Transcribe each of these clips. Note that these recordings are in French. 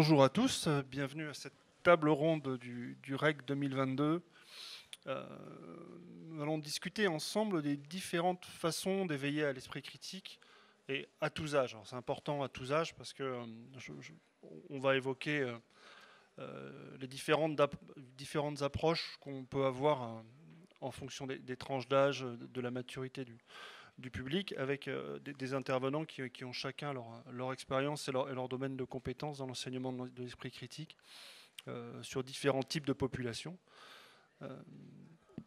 Bonjour à tous, bienvenue à cette table ronde du REC 2022. Nous allons discuter ensemble des différentes façons d'éveiller à l'esprit critique et à tous âges. C'est important à tous âges parce que on va évoquer les différentes approches qu'on peut avoir en fonction des tranches d'âge, de la maturité du public, avec des intervenants qui ont chacun leur expérience et leur domaine de compétences dans l'enseignement de l'esprit critique sur différents types de populations.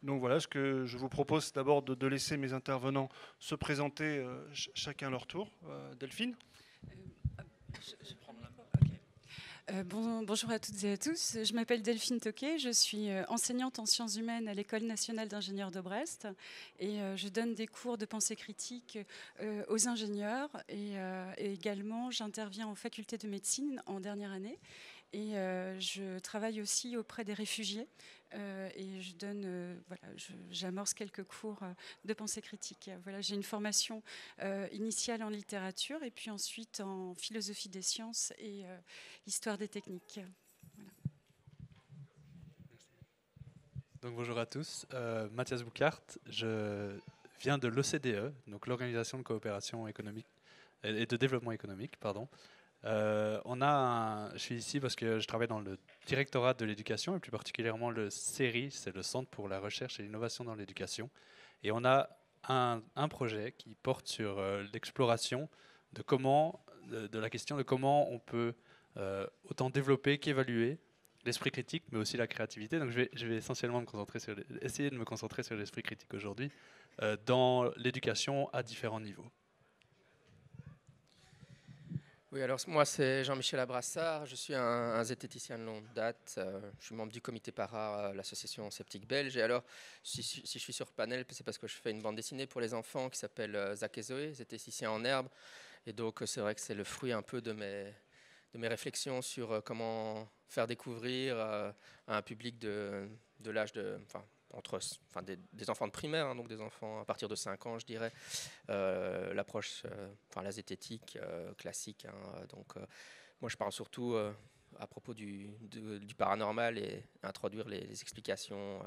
Donc voilà, ce que je vous propose, c'est d'abord de laisser mes intervenants se présenter chacun à leur tour. Delphine. Je prends le bonjour à toutes et à tous. Je m'appelle Delphine Toquet, je suis enseignante en sciences humaines à l'École nationale d'ingénieurs de Brest et je donne des cours de pensée critique aux ingénieurs et également j'interviens en faculté de médecine en dernière année et je travaille aussi auprès des réfugiés et je donne, j'amorce quelques cours de pensée critique. Voilà, j'ai une formation initiale en littérature et puis ensuite en philosophie des sciences et histoire des techniques. Voilà. Donc bonjour à tous, Mathias Boucart, je viens de l'OCDE, donc l'Organisation de coopération économique et de développement économique, pardon. Je suis ici parce que je travaille dans le directorat de l'éducation et plus particulièrement le CERI, c'est le Centre pour la recherche et l'innovation dans l'éducation. Et on a un projet qui porte sur l'exploration de la question de comment on peut autant développer qu'évaluer l'esprit critique, mais aussi la créativité. Donc je vais essentiellement essayer de me concentrer sur l'esprit critique aujourd'hui dans l'éducation à différents niveaux. Oui, alors moi c'est Jean-Michel Abrassard, je suis un zététicien de longue date, je suis membre du comité para, l'association sceptique belge, et alors si je suis sur panel, c'est parce que je fais une bande dessinée pour les enfants qui s'appelle Zach et Zoé, zététiciens en herbe, et donc c'est vrai que c'est le fruit un peu de mes réflexions sur comment faire découvrir à un public de l'âge de... des enfants de primaire, hein, donc des enfants à partir de 5 ans, je dirais, l'approche, la zététique classique. Hein, donc, moi, je parle surtout à propos du paranormal et introduire les explications.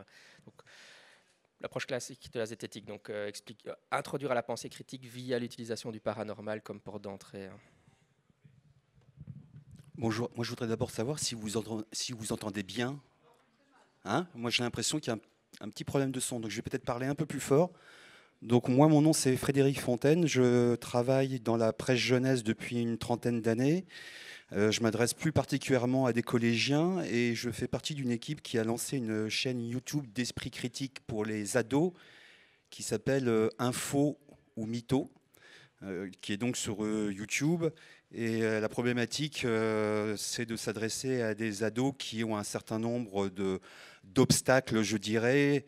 Donc, l'approche classique de la zététique, donc introduire à la pensée critique via l'utilisation du paranormal comme porte d'entrée. Hein. Bonjour, moi je voudrais d'abord savoir si vous entendez bien. Hein, moi j'ai l'impression qu'il y a un petit problème de son, donc je vais peut-être parler un peu plus fort. Donc moi mon nom c'est Frédéric Fontaine, je travaille dans la presse jeunesse depuis une trentaine d'années. Je m'adresse plus particulièrement à des collégiens et je fais partie d'une équipe qui a lancé une chaîne YouTube d'esprit critique pour les ados qui s'appelle Info ou Mytho, qui est donc sur YouTube. Et la problématique, c'est de s'adresser à des ados qui ont un certain nombre d'obstacles, je dirais,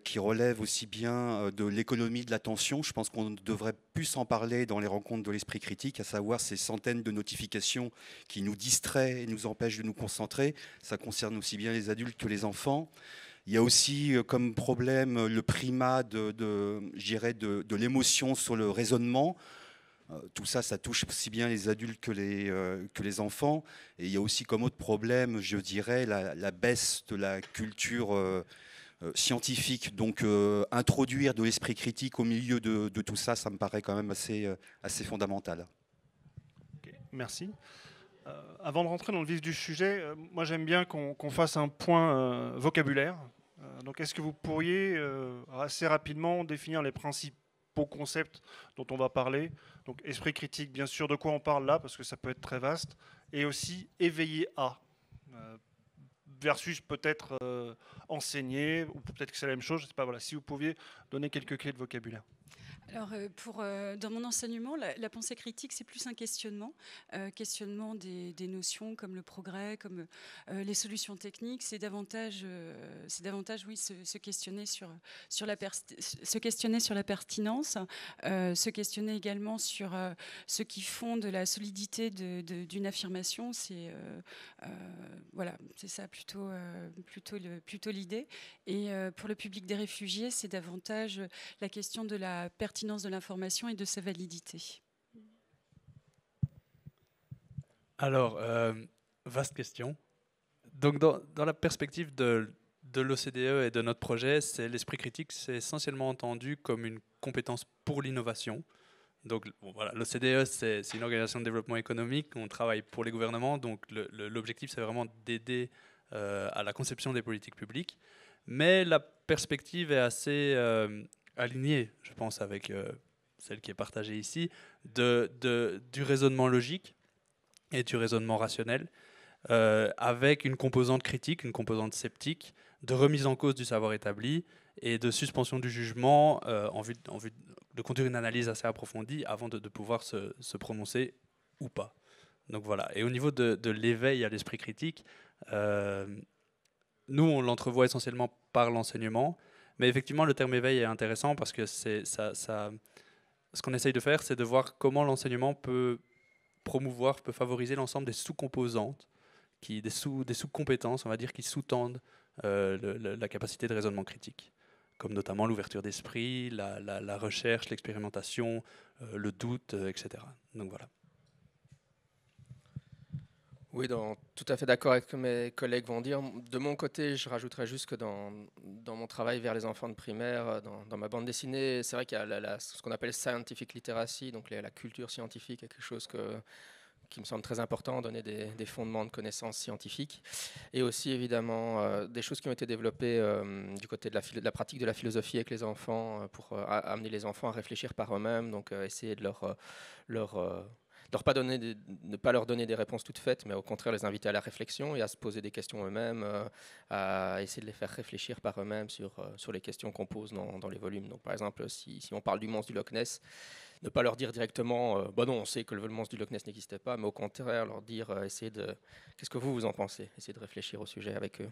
qui relèvent aussi bien de l'économie de l'attention. Je pense qu'on devrait plus en parler dans les rencontres de l'esprit critique, à savoir ces centaines de notifications qui nous distraient et nous empêchent de nous concentrer. Ça concerne aussi bien les adultes que les enfants. Il y a aussi comme problème le primat de l'émotion sur le raisonnement. Tout ça, ça touche aussi bien les adultes que les enfants. Et il y a aussi comme autre problème, je dirais, la baisse de la culture scientifique. Donc introduire de l'esprit critique au milieu de tout ça, ça me paraît quand même assez fondamental. Okay, merci. Avant de rentrer dans le vif du sujet, moi j'aime bien qu'on fasse un point vocabulaire. Donc est-ce que vous pourriez assez rapidement définir les principaux concepts dont on va parler? Donc esprit critique, bien sûr, de quoi on parle là, parce que ça peut être très vaste, et aussi éveillé à, versus peut-être enseigner, ou peut-être que c'est la même chose, je ne sais pas, voilà, si vous pouviez donner quelques clés de vocabulaire. Alors, dans mon enseignement, la pensée critique, c'est plus un questionnement, questionnement des notions comme le progrès, comme les solutions techniques. C'est davantage, oui, se questionner sur la pertinence, se questionner également sur ce qui fonde la solidité d'une affirmation. Voilà, c'est ça plutôt l'idée. Et pour le public des réfugiés, c'est davantage la question de la pertinence de l'information et de sa validité. Alors, vaste question. Donc, dans la perspective de l'OCDE et de notre projet, l'esprit critique, c'est essentiellement entendu comme une compétence pour l'innovation. Donc, bon, voilà, l'OCDE, c'est une organisation de développement économique. On travaille pour les gouvernements. Donc, l'objectif, c'est vraiment d'aider à la conception des politiques publiques. Mais la perspective est assez alignée, je pense, avec celle qui est partagée ici, du raisonnement logique et du raisonnement rationnel, avec une composante critique, une composante sceptique, de remise en cause du savoir établi et de suspension du jugement en vue de conduire une analyse assez approfondie avant de pouvoir se prononcer ou pas. Donc voilà. Et au niveau de l'éveil à l'esprit critique, nous, on l'entrevoit essentiellement par l'enseignement, mais effectivement, le terme éveil est intéressant parce que ce qu'on essaye de faire, c'est de voir comment l'enseignement peut promouvoir, peut favoriser l'ensemble des sous-composantes, des sous-compétences, on va dire, qui sous-tendent la capacité de raisonnement critique, comme notamment l'ouverture d'esprit, la recherche, l'expérimentation, le doute, etc. Donc voilà. Oui, tout à fait d'accord avec ce que mes collègues vont dire. De mon côté, je rajouterais juste que dans mon travail vers les enfants de primaire, dans ma bande dessinée, c'est vrai qu'il y a ce qu'on appelle scientific literacy, donc la culture scientifique est quelque chose qui me semble très important, donner des fondements de connaissances scientifiques. Et aussi, évidemment, des choses qui ont été développées du côté de la pratique de la philosophie avec les enfants pour amener les enfants à réfléchir par eux-mêmes, donc essayer de ne pas leur donner des réponses toutes faites, mais au contraire les inviter à la réflexion et à se poser des questions eux-mêmes, à essayer de les faire réfléchir par eux-mêmes sur les questions qu'on pose dans les volumes. Donc, par exemple, si on parle du monstre du Loch Ness, ne pas leur dire directement bah non, on sait que le monstre du Loch Ness n'existait pas, mais au contraire leur dire qu'est-ce que vous en pensez, essayez de réfléchir au sujet avec eux.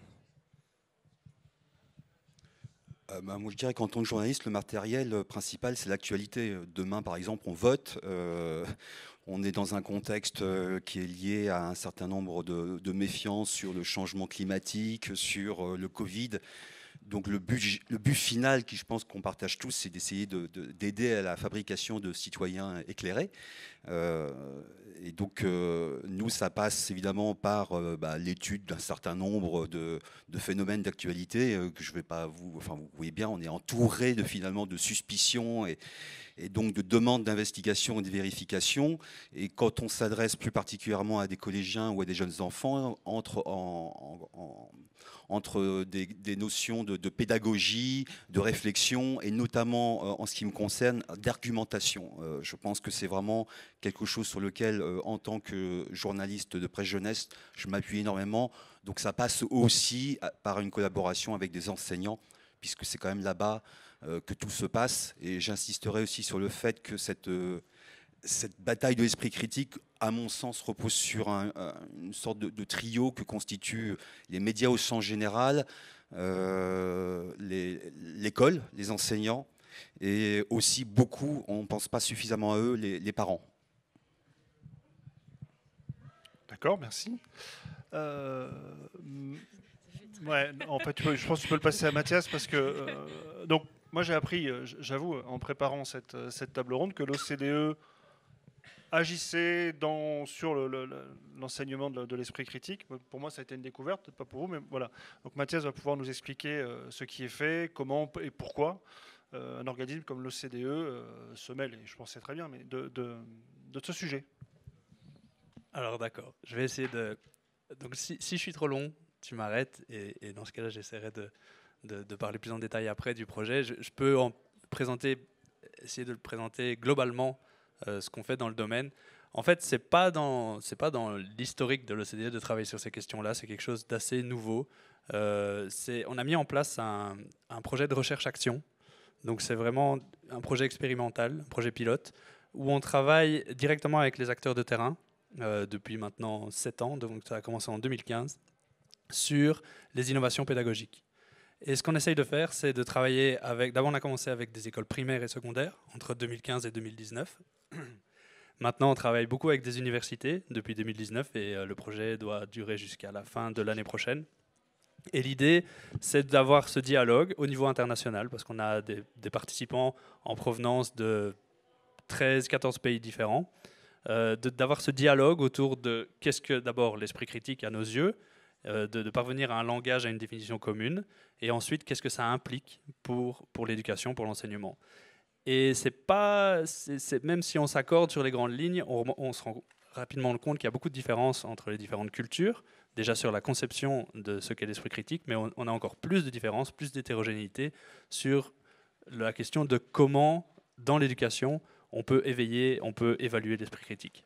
Moi, je dirais qu'en tant que journaliste, le matériel principal, c'est l'actualité. Demain, par exemple, on vote. On est dans un contexte qui est lié à un certain nombre de méfiances sur le changement climatique, sur le Covid. Donc le but final, qui je pense qu'on partage tous, c'est d'essayer d'aider à la fabrication de citoyens éclairés. Et donc nous, ça passe évidemment par l'étude d'un certain nombre de phénomènes d'actualité que je ne vais pas vous voyez bien, on est entouré finalement de suspicions et donc de demandes d'investigation et de vérification. Et quand on s'adresse plus particulièrement à des collégiens ou à des jeunes enfants, entre des notions de pédagogie, de réflexion et notamment, en ce qui me concerne, d'argumentation. Je pense que c'est vraiment quelque chose sur lequel, en tant que journaliste de presse jeunesse, je m'appuie énormément. Donc ça passe aussi par une collaboration avec des enseignants, puisque c'est quand même là-bas que tout se passe. Et j'insisterai aussi sur le fait que cette bataille de l'esprit critique, à mon sens, repose sur une sorte de trio que constituent les médias au sens général, l'école, les enseignants, et aussi beaucoup, on ne pense pas suffisamment à eux, les parents. D'accord, merci. Ouais, en fait, je pense que tu peux le passer à Mathias parce que donc moi j'ai appris, j'avoue, en préparant cette table ronde, que l'OCDE agissait sur l'enseignement de l'esprit critique. Pour moi, ça a été une découverte, peut-être pas pour vous, mais voilà. Donc Mathias va pouvoir nous expliquer ce qui est fait, comment et pourquoi un organisme comme l'OCDE se mêle, et je pense que c'est très bien, mais de ce sujet. Alors d'accord, je vais essayer de... Donc si je suis trop long, tu m'arrêtes, et dans ce cas-là, j'essaierai de parler plus en détail après du projet. Je peux essayer de le présenter globalement, ce qu'on fait dans le domaine. En fait, c'est pas dans l'historique de l'OCDE de travailler sur ces questions-là, c'est quelque chose d'assez nouveau. On a mis en place un projet de recherche-action. Donc c'est vraiment un projet expérimental, un projet pilote, où on travaille directement avec les acteurs de terrain depuis maintenant 7 ans, donc ça a commencé en 2015, sur les innovations pédagogiques. Et ce qu'on essaye de faire, c'est de travailler avec... D'abord, on a commencé avec des écoles primaires et secondaires, entre 2015 et 2019. Maintenant, on travaille beaucoup avec des universités depuis 2019, et le projet doit durer jusqu'à la fin de l'année prochaine. Et l'idée, c'est d'avoir ce dialogue au niveau international, parce qu'on a des participants en provenance de 13-14 pays différents, d'avoir ce dialogue autour de qu'est-ce que d'abord l'esprit critique à nos yeux, de parvenir à un langage, à une définition commune, et ensuite qu'est-ce que ça implique pour l'éducation, pour l'enseignement. Et même si on s'accorde sur les grandes lignes, on se rend rapidement compte qu'il y a beaucoup de différences entre les différentes cultures, déjà sur la conception de ce qu'est l'esprit critique, mais on a encore plus de différences, plus d'hétérogénéité sur la question de comment, dans l'éducation, on peut évaluer l'esprit critique.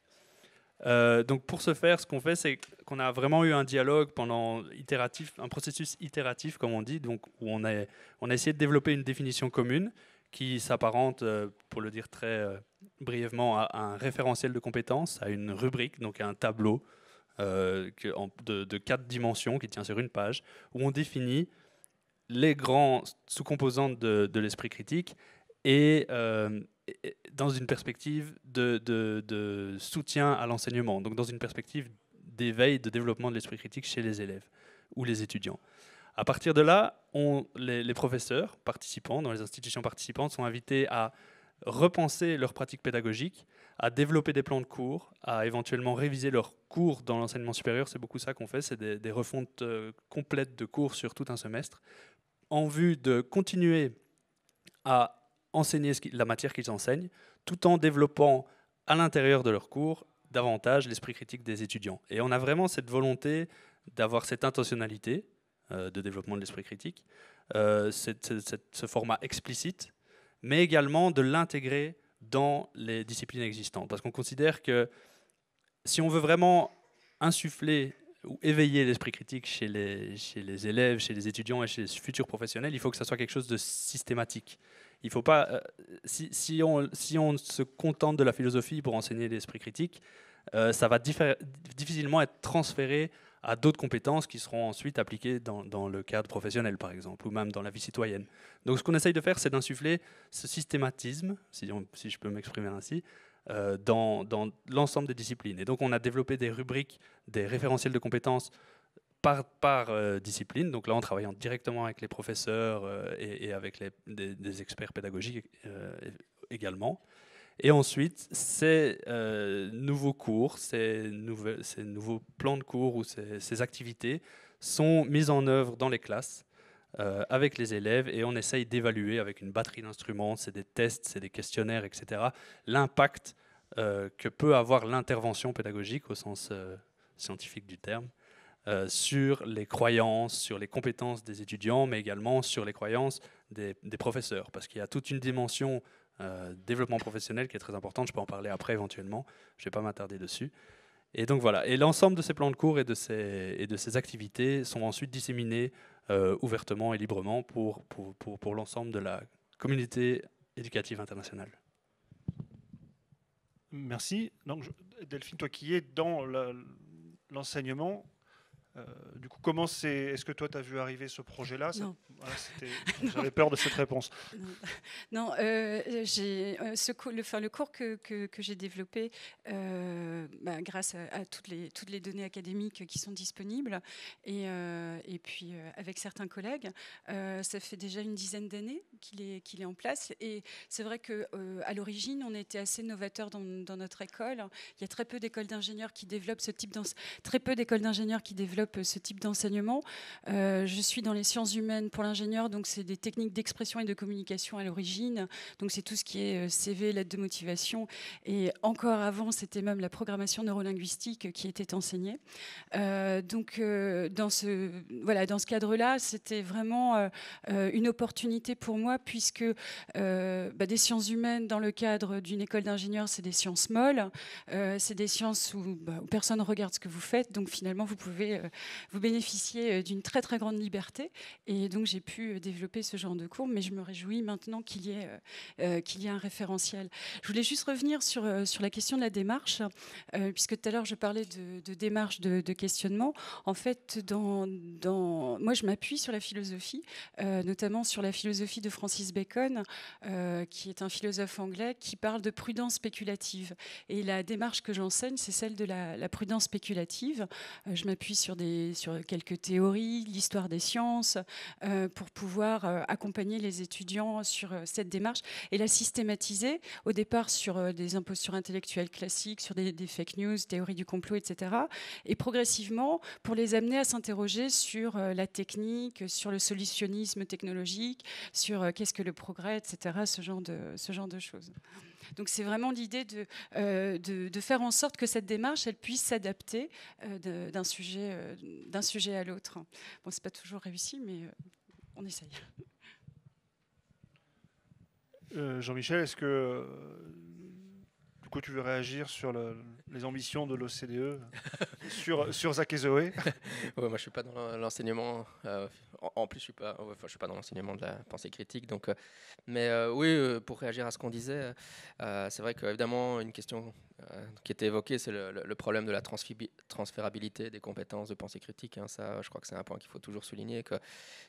Donc pour ce faire, ce qu'on fait, c'est qu'on a vraiment eu un dialogue un processus itératif, comme on dit, donc où on a essayé de développer une définition commune qui s'apparente, pour le dire très brièvement, à un référentiel de compétences, à une rubrique, donc à un tableau de 4 dimensions qui tient sur une page, où on définit les grands sous-composantes de l'esprit critique et dans une perspective de soutien à l'enseignement, donc dans une perspective d'éveil, de développement de l'esprit critique chez les élèves ou les étudiants. À partir de là, les professeurs participants dans les institutions participantes sont invités à repenser leurs pratiques pédagogiques, à développer des plans de cours, à éventuellement réviser leurs cours dans l'enseignement supérieur. C'est beaucoup ça qu'on fait, c'est des refontes complètes de cours sur tout un semestre, en vue de continuer à enseigner la matière qu'ils enseignent, tout en développant à l'intérieur de leurs cours davantage l'esprit critique des étudiants. Et on a vraiment cette volonté d'avoir cette intentionnalité de développement de l'esprit critique, ce format explicite, mais également de l'intégrer dans les disciplines existantes. Parce qu'on considère que si on veut vraiment insuffler ou éveiller l'esprit critique chez les élèves, chez les étudiants et chez les futurs professionnels, il faut que ça soit quelque chose de systématique. Il faut pas, si on se contente de la philosophie pour enseigner l'esprit critique, ça va difficilement être transféré à d'autres compétences qui seront ensuite appliquées dans le cadre professionnel, par exemple, ou même dans la vie citoyenne. Donc ce qu'on essaye de faire, c'est d'insuffler ce systématisme, si je peux m'exprimer ainsi, dans l'ensemble des disciplines. Et donc on a développé des rubriques, des référentiels de compétences par discipline. Donc là, en travaillant directement avec les professeurs et avec des experts pédagogiques également. Et ensuite, ces nouveaux cours, ces nouveaux plans de cours ou ces activités sont mis en œuvre dans les classes avec les élèves et on essaye d'évaluer avec une batterie d'instruments, c'est des tests, c'est des questionnaires, etc., l'impact que peut avoir l'intervention pédagogique au sens scientifique du terme sur les croyances, sur les compétences des étudiants, mais également sur les croyances des professeurs, parce qu'il y a toute une dimension développement professionnel qui est très importante, je peux en parler après éventuellement, je ne vais pas m'attarder dessus. Et donc voilà, et l'ensemble de ces plans de cours et de ces activités sont ensuite disséminés ouvertement et librement pour l'ensemble de la communauté éducative internationale. Merci. Donc, Delphine, toi qui es dans l'enseignement, du coup, est-ce que toi, tu as vu arriver ce projet-là? Non. Voilà, j'avais peur de cette réponse. Non, le cours que j'ai développé grâce à toutes les données académiques qui sont disponibles et puis avec certains collègues, ça fait déjà une dizaine d'années qu'il est en place. Et c'est vrai qu'à l'origine, on était assez novateurs dans notre école. Il y a très peu d'écoles d'ingénieurs qui développent ce type d'enseignement. Je suis dans les sciences humaines pour l'ingénieur, donc c'est des techniques d'expression et de communication à l'origine. Donc c'est tout ce qui est CV, lettre de motivation. Et encore avant, c'était même la programmation neurolinguistique qui était enseignée. Donc dans ce cadre-là, c'était vraiment une opportunité pour moi, puisque des sciences humaines dans le cadre d'une école d'ingénieurs, c'est des sciences molles, c'est des sciences où personne ne regarde ce que vous faites, donc finalement vous pouvez vous bénéficier d'une très très grande liberté. Et donc j'ai pu développer ce genre de cours, mais je me réjouis maintenant qu'il y ait un référentiel. Je voulais juste revenir sur la question de la démarche, puisque tout à l'heure je parlais de démarche de questionnement. En fait, moi je m'appuie sur la philosophie, notamment sur la philosophie de Francis Bacon, qui est un philosophe anglais qui parle de prudence spéculative. Et la démarche que j'enseigne, c'est celle de la prudence spéculative. Je m'appuie sur sur quelques théories, l'histoire des sciences, pour pouvoir accompagner les étudiants sur cette démarche et la systématiser, au départ sur des impostures intellectuelles classiques, sur des fake news, théories du complot, etc. Et progressivement, pour les amener à s'interroger sur la technique, sur le solutionnisme technologique, sur qu'est-ce que le progrès, etc., ce genre de choses. Donc c'est vraiment l'idée de faire en sorte que cette démarche elle puisse s'adapter d'un sujet à l'autre. Bon, c'est pas toujours réussi, mais on essaye. Jean-Michel, est-ce que du coup tu veux réagir sur les ambitions de l'OCDE sur Zach et Zoé? Ouais, moi, je suis pas dans l'enseignement. En plus, je suis pas. Ouais, enfin, je suis pas dans l'enseignement de la pensée critique. Donc, oui, pour réagir à ce qu'on disait, c'est vrai qu'évidemment, une question qui était évoquée, c'est le problème de la transférabilité des compétences de pensée critique. Hein. Ça, je crois que c'est un point qu'il faut toujours souligner, que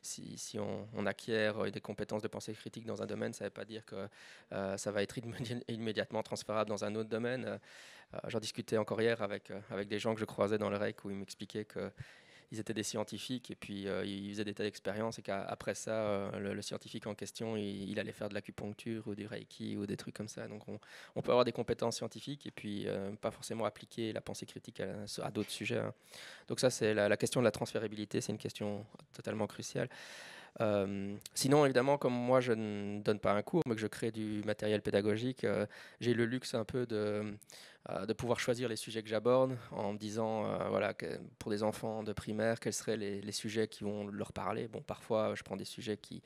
si on acquiert des compétences de pensée critique dans un domaine, ça ne veut pas dire que ça va être immédiatement transférable dans un autre domaine. J'en discutais encore hier avec des gens que je croisais dans le REC où ils m'expliquaient qu'ils étaient des scientifiques et puis ils faisaient des tas d'expériences et qu'après ça, le scientifique en question, il allait faire de l'acupuncture ou du reiki ou des trucs comme ça. Donc on peut avoir des compétences scientifiques et puis pas forcément appliquer la pensée critique à d'autres sujets. Hein. Donc ça, c'est la question de la transférabilité, c'est une question totalement cruciale. Sinon, évidemment, comme moi je ne donne pas un cours, mais que je crée du matériel pédagogique, j'ai le luxe un peu de pouvoir choisir les sujets que j'aborde en me disant, voilà, que pour des enfants de primaire, quels seraient les sujets qui vont leur parler. Bon, parfois, je prends des sujets qui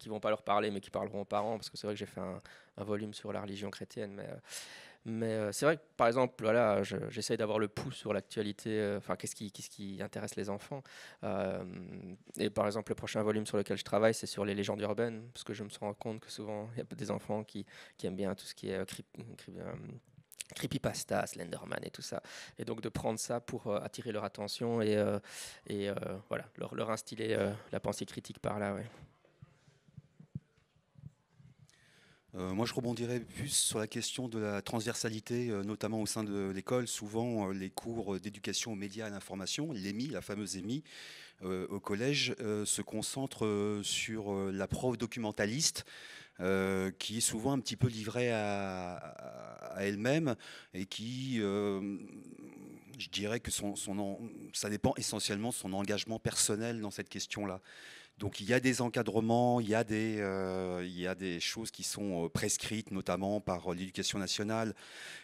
vont pas leur parler, mais qui parleront aux parents, parce que c'est vrai que j'ai fait un volume sur la religion chrétienne, mais c'est vrai que, par exemple, voilà, j'essaye d'avoir le pouls sur l'actualité, enfin, qu'est-ce qui intéresse les enfants. Et par exemple, le prochain volume sur lequel je travaille, c'est sur les légendes urbaines, parce que je me rends compte que souvent, il y a des enfants qui aiment bien tout ce qui est creepypasta, Slenderman et tout ça. Et donc, de prendre ça pour attirer leur attention et voilà, leur instiller la pensée critique par là, ouais. Moi, je rebondirais plus sur la question de la transversalité, notamment au sein de l'école. Souvent, les cours d'éducation aux médias et à l'information, l'EMI, la fameuse EMI, au collège, se concentrent sur la prof documentaliste, qui est souvent un petit peu livrée à elle-même et qui, je dirais que ça dépend essentiellement de son engagement personnel dans cette question-là. Donc il y a des encadrements, il y a des choses qui sont prescrites, notamment par l'éducation nationale.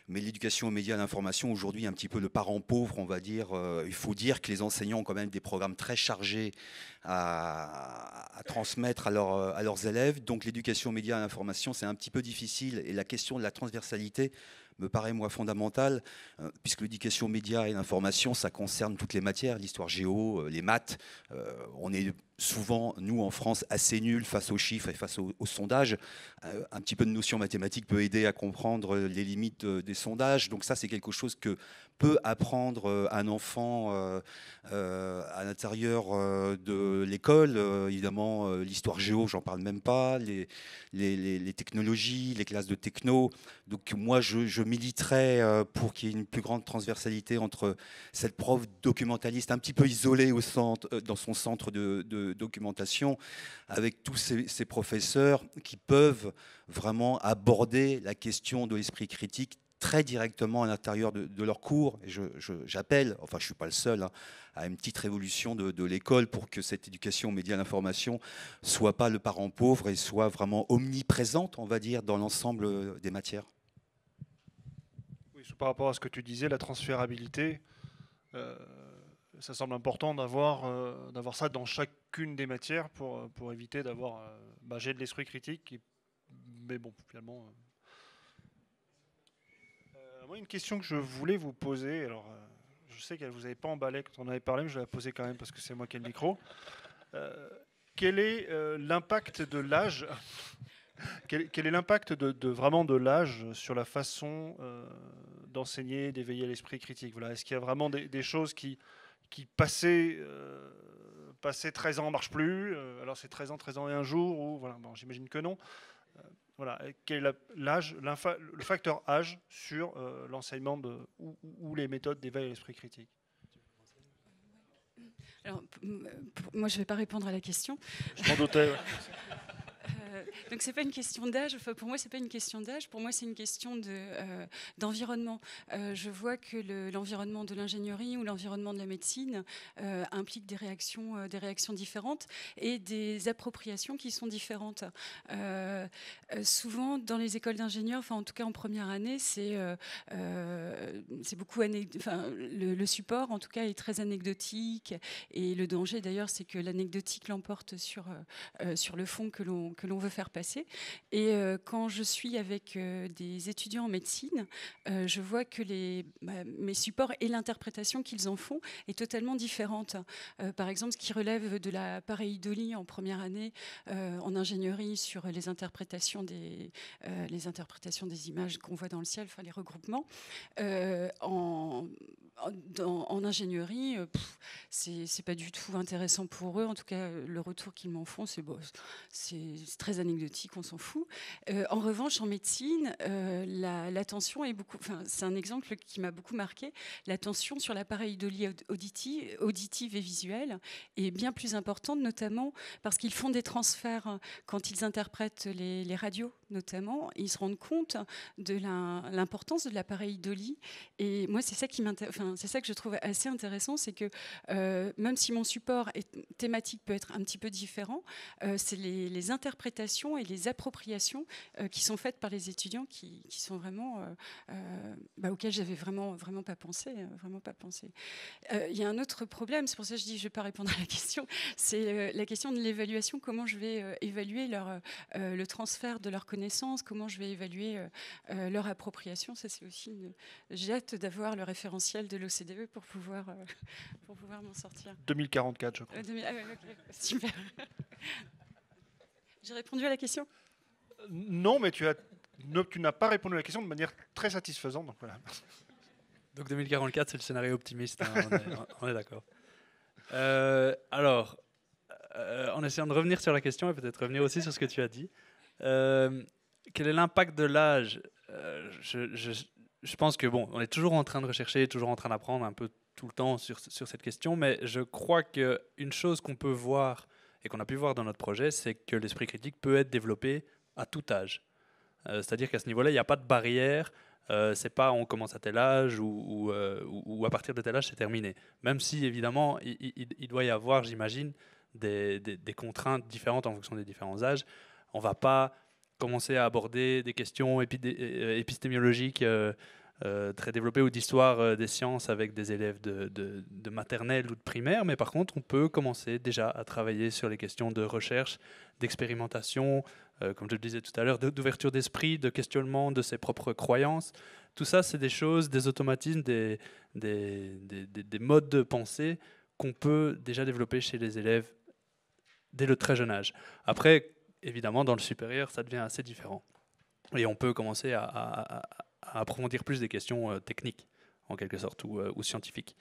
Mais l'éducation aux médias et à l'information, aujourd'hui, est un petit peu le parent pauvre, on va dire. Il faut dire que les enseignants ont quand même des programmes très chargés à transmettre à leurs élèves. Donc l'éducation aux médias et à l'information, c'est un petit peu difficile. Et la question de la transversalité me paraît, moi, fondamentale, puisque l'éducation aux médias et à l'information, ça concerne toutes les matières, l'histoire géo, les maths. On est souvent, nous, en France, assez nuls face aux chiffres et face aux sondages. Un petit peu de notion mathématique peut aider à comprendre les limites des sondages. Donc ça, c'est quelque chose que peut apprendre un enfant à l'intérieur de l'école. Évidemment, l'histoire géo, j'en parle même pas, les technologies, les classes de techno. Donc moi, je militerais pour qu'il y ait une plus grande transversalité entre cette prof documentaliste un petit peu isolée dans son centre de documentation, avec tous ces professeurs qui peuvent vraiment aborder la question de l'esprit critique très directement à l'intérieur de leurs cours. Et j'appelle, enfin je ne suis pas le seul, hein, à une petite révolution de l'école pour que cette éducation aux médias et à l'information soit pas le parent pauvre et soit vraiment omniprésente, on va dire, dans l'ensemble des matières. Oui, par rapport à ce que tu disais, la transférabilité, ça semble important d'avoir ça dans chacune des matières pour éviter d'avoir j'ai de l'esprit critique. Mais bon, finalement... moi, une question que je voulais vous poser, alors je sais que vous n'avez pas emballé quand on avait parlé, mais je vais la poser quand même parce que c'est moi qui ai le micro. Quel est l'impact de l'âge quel est l'impact vraiment de l'âge sur la façon d'enseigner, d'éveiller l'esprit critique? Voilà. Est-ce qu'il y a vraiment des choses qui passaient 13 ans ne marchent plus, alors c'est 13 ans et un jour, ou voilà, bon, j'imagine que non. Voilà, quel est l'âge, le facteur âge sur l'enseignement ou les méthodes d'éveil à l'esprit critique? Alors, moi, je ne vais pas répondre à la question. Je m'en doutais. Ouais. Donc c'est pas une question d'âge. Enfin, pour moi, c'est pas une question d'âge. Pour moi, c'est une question d'environnement. Je vois que l'environnement de l'ingénierie ou l'environnement de la médecine implique des réactions différentes et des appropriations qui sont différentes. Souvent, dans les écoles d'ingénieurs, enfin en tout cas en première année, c'est beaucoup le support, en tout cas, est très anecdotique. Et le danger, d'ailleurs, c'est que l'anecdotique l'emporte sur le fond que l'on veut faire passer. Et quand je suis avec des étudiants en médecine, je vois que mes supports et l'interprétation qu'ils en font est totalement différente. Par exemple, ce qui relève de la pareidolie en première année en ingénierie sur les interprétations des images qu'on voit dans le ciel, enfin les regroupements, en ingénierie, c'est pas du tout intéressant pour eux. En tout cas, le retour qu'ils m'en font, c'est très anecdotique, on s'en fout. En revanche, en médecine, l'attention est beaucoup. Enfin, c'est un exemple qui m'a beaucoup marqué. L'attention sur la pareidolie auditive et visuelle est bien plus importante, notamment parce qu'ils font des transferts quand ils interprètent les radios, notamment. Ils se rendent compte de l'importance de la pareidolie. Et moi, c'est ça que je trouve assez intéressant, c'est que même si mon support thématique peut être un petit peu différent, c'est les interprétations et les appropriations qui sont faites par les étudiants qui sont vraiment auxquelles j'avais vraiment pas pensé, Il y a un autre problème, c'est pour ça que je dis que je ne vais pas répondre à la question, c'est la question de l'évaluation. Comment je vais évaluer le transfert de leurs connaissances, comment je vais évaluer leur appropriation. Ça, c'est aussi j'ai hâte d'avoir le référentiel de l'OCDE pour pouvoir m'en sortir. 2044, je crois. Okay. Super. J'ai répondu à la question ? Non, mais tu n'as pas répondu à la question de manière très satisfaisante. Donc, voilà. Donc 2044, c'est le scénario optimiste, hein, on est d'accord. En essayant de revenir sur la question et peut-être revenir aussi sur ce que tu as dit, quel est l'impact de l'âge ? Je pense que on est toujours en train de rechercher, toujours en train d'apprendre un peu tout le temps sur cette question, mais je crois qu'une chose qu'on peut voir et qu'on a pu voir dans notre projet, c'est que l'esprit critique peut être développé à tout âge. C'est-à-dire qu'à ce niveau-là, il n'y a pas de barrière. C'est pas on commence à tel âge ou à partir de tel âge c'est terminé. Même si évidemment il doit y avoir, j'imagine, des contraintes différentes en fonction des différents âges. On va pas commencer à aborder des questions épistémologiques très développées ou d'histoire des sciences avec des élèves de maternelle ou de primaire, mais par contre on peut commencer déjà à travailler sur les questions de recherche, d'expérimentation, comme je le disais tout à l'heure, d'ouverture d'esprit, de questionnement de ses propres croyances. Tout ça, c'est des choses, des automatismes, des modes de pensée qu'on peut déjà développer chez les élèves dès le très jeune âge. Après, évidemment, dans le supérieur, ça devient assez différent. Et on peut commencer à approfondir plus des questions techniques, en quelque sorte, ou scientifiques.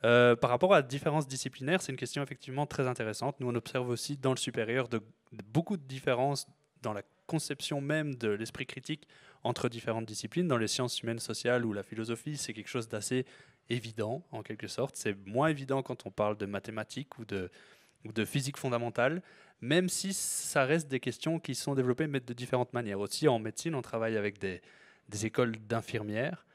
Par rapport à la différence disciplinaire, c'est une question effectivement très intéressante. Nous, on observe aussi dans le supérieur beaucoup de différences dans la conception même de l'esprit critique entre différentes disciplines. Dans les sciences humaines, sociales ou la philosophie, c'est quelque chose d'assez évident, en quelque sorte. C'est moins évident quand on parle de mathématiques ou de physique fondamentale, même si ça reste des questions qui sont développées, mais de différentes manières. Aussi, en médecine, on travaille avec des écoles d'infirmières,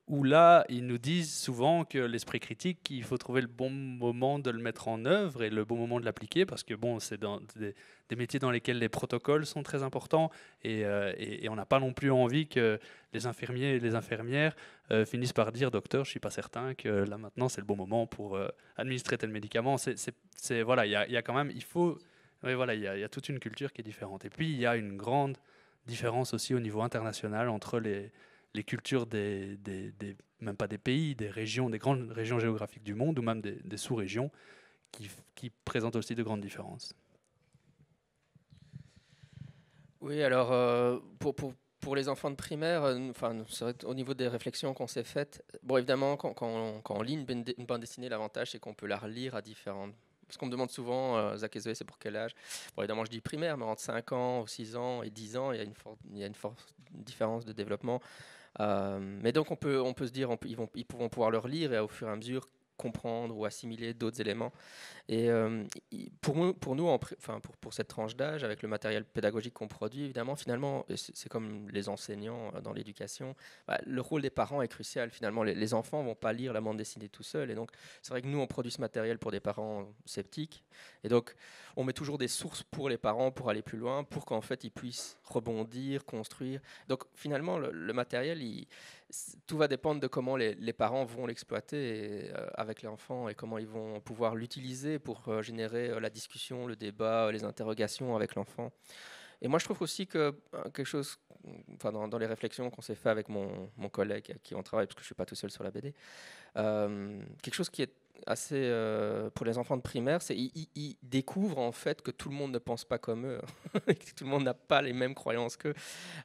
où là, ils nous disent souvent que l'esprit critique, il faut trouver le bon moment de le mettre en œuvre et le bon moment de l'appliquer, parce que c'est dans des métiers dans lesquels les protocoles sont très importants, et on n'a pas non plus envie que les infirmiers et les infirmières finissent par dire « Docteur, je ne suis pas certain que là maintenant c'est le bon moment pour administrer tel médicament ». Voilà, il y a quand même, il y a toute une culture qui est différente. Et puis, il y a une grande différence aussi au niveau international entre les cultures même pas des pays, des régions, des grandes régions géographiques du monde, ou même des sous-régions, qui présentent aussi de grandes différences. Oui, alors, pour les enfants de primaire, c'est vrai au niveau des réflexions qu'on s'est faites, évidemment, quand on lit une bande dessinée, l'avantage, c'est qu'on peut la relire à différentes. Parce qu'on me demande souvent, Zach et Zoé, c'est pour quel âge ? Évidemment, je dis primaire, mais entre 5 ans, 6 ans et 10 ans, il y a une forte différence de développement. Mais donc, on peut se dire, ils vont pouvoir le relire, et au fur et à mesure comprendre ou assimiler d'autres éléments. Et pour nous, pour cette tranche d'âge, avec le matériel pédagogique qu'on produit, évidemment, finalement, c'est comme les enseignants dans l'éducation, le rôle des parents est crucial. Finalement, les enfants ne vont pas lire la bande dessinée tout seuls. Et donc, c'est vrai que nous, on produit ce matériel pour des parents sceptiques. Et donc, on met toujours des sources pour les parents pour aller plus loin, pour qu'en fait, ils puissent rebondir, construire. Donc, finalement, le matériel, tout va dépendre de comment les parents vont l'exploiter avec l'enfant et comment ils vont pouvoir l'utiliser pour générer la discussion, le débat, les interrogations avec l'enfant. Et moi, je trouve aussi que quelque chose, dans les réflexions qu'on s'est fait avec mon collègue avec qui on travaille, parce que je ne suis pas tout seul sur la BD, quelque chose qui est assez pour les enfants de primaire, c'est qu'ils découvrent en fait que tout le monde ne pense pas comme eux, que tout le monde n'a pas les mêmes croyances qu'eux.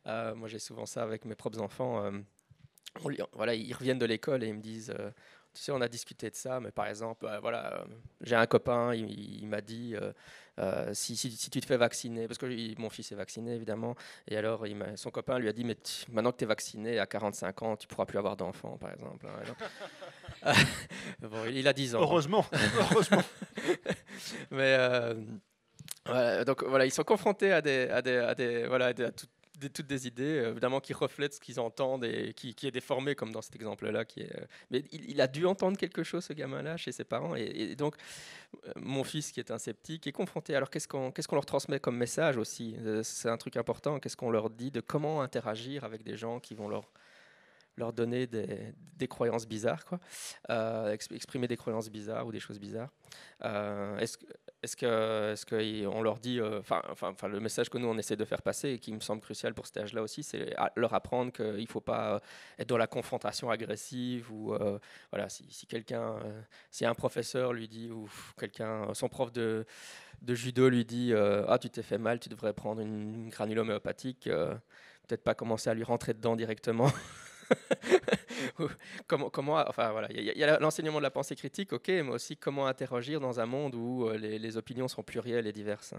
Moi, j'ai souvent ça avec mes propres enfants. Voilà, ils reviennent de l'école et ils me disent, tu sais, on a discuté de ça, mais par exemple, j'ai un copain, il m'a dit, si tu te fais vacciner, parce que mon fils est vacciné évidemment, et alors son copain lui a dit, mais maintenant que tu es vacciné à 45 ans, tu ne pourras plus avoir d'enfants, par exemple. Bon, il a 10 ans. Heureusement, heureusement. Mais voilà, donc voilà, ils sont confrontés à toutes des idées, évidemment, qui reflètent ce qu'ils entendent et qui est déformé, comme dans cet exemple-là. Mais il a dû entendre quelque chose, ce gamin-là, chez ses parents. Et donc, mon fils, qui est un sceptique, est confronté. Alors, qu'est-ce qu'on leur transmet comme message aussi? C'est un truc important. Qu'est-ce qu'on leur dit de comment interagir avec des gens qui vont leur donner des croyances bizarres, quoi. Exprimer des croyances bizarres ou des choses bizarres. Est-ce qu'on leur dit, le message que nous on essaie de faire passer et qui me semble crucial pour cet âge-là aussi, c'est leur apprendre qu'il ne faut pas être dans la confrontation agressive ou voilà, si quelqu'un, si un professeur lui dit ou son prof de judo lui dit tu t'es fait mal, tu devrais prendre une granule homéopathique, peut-être pas commencer à lui rentrer dedans directement. Il y a l'enseignement de la pensée critique, ok, mais aussi comment interagir dans un monde où les opinions sont plurielles et diverses.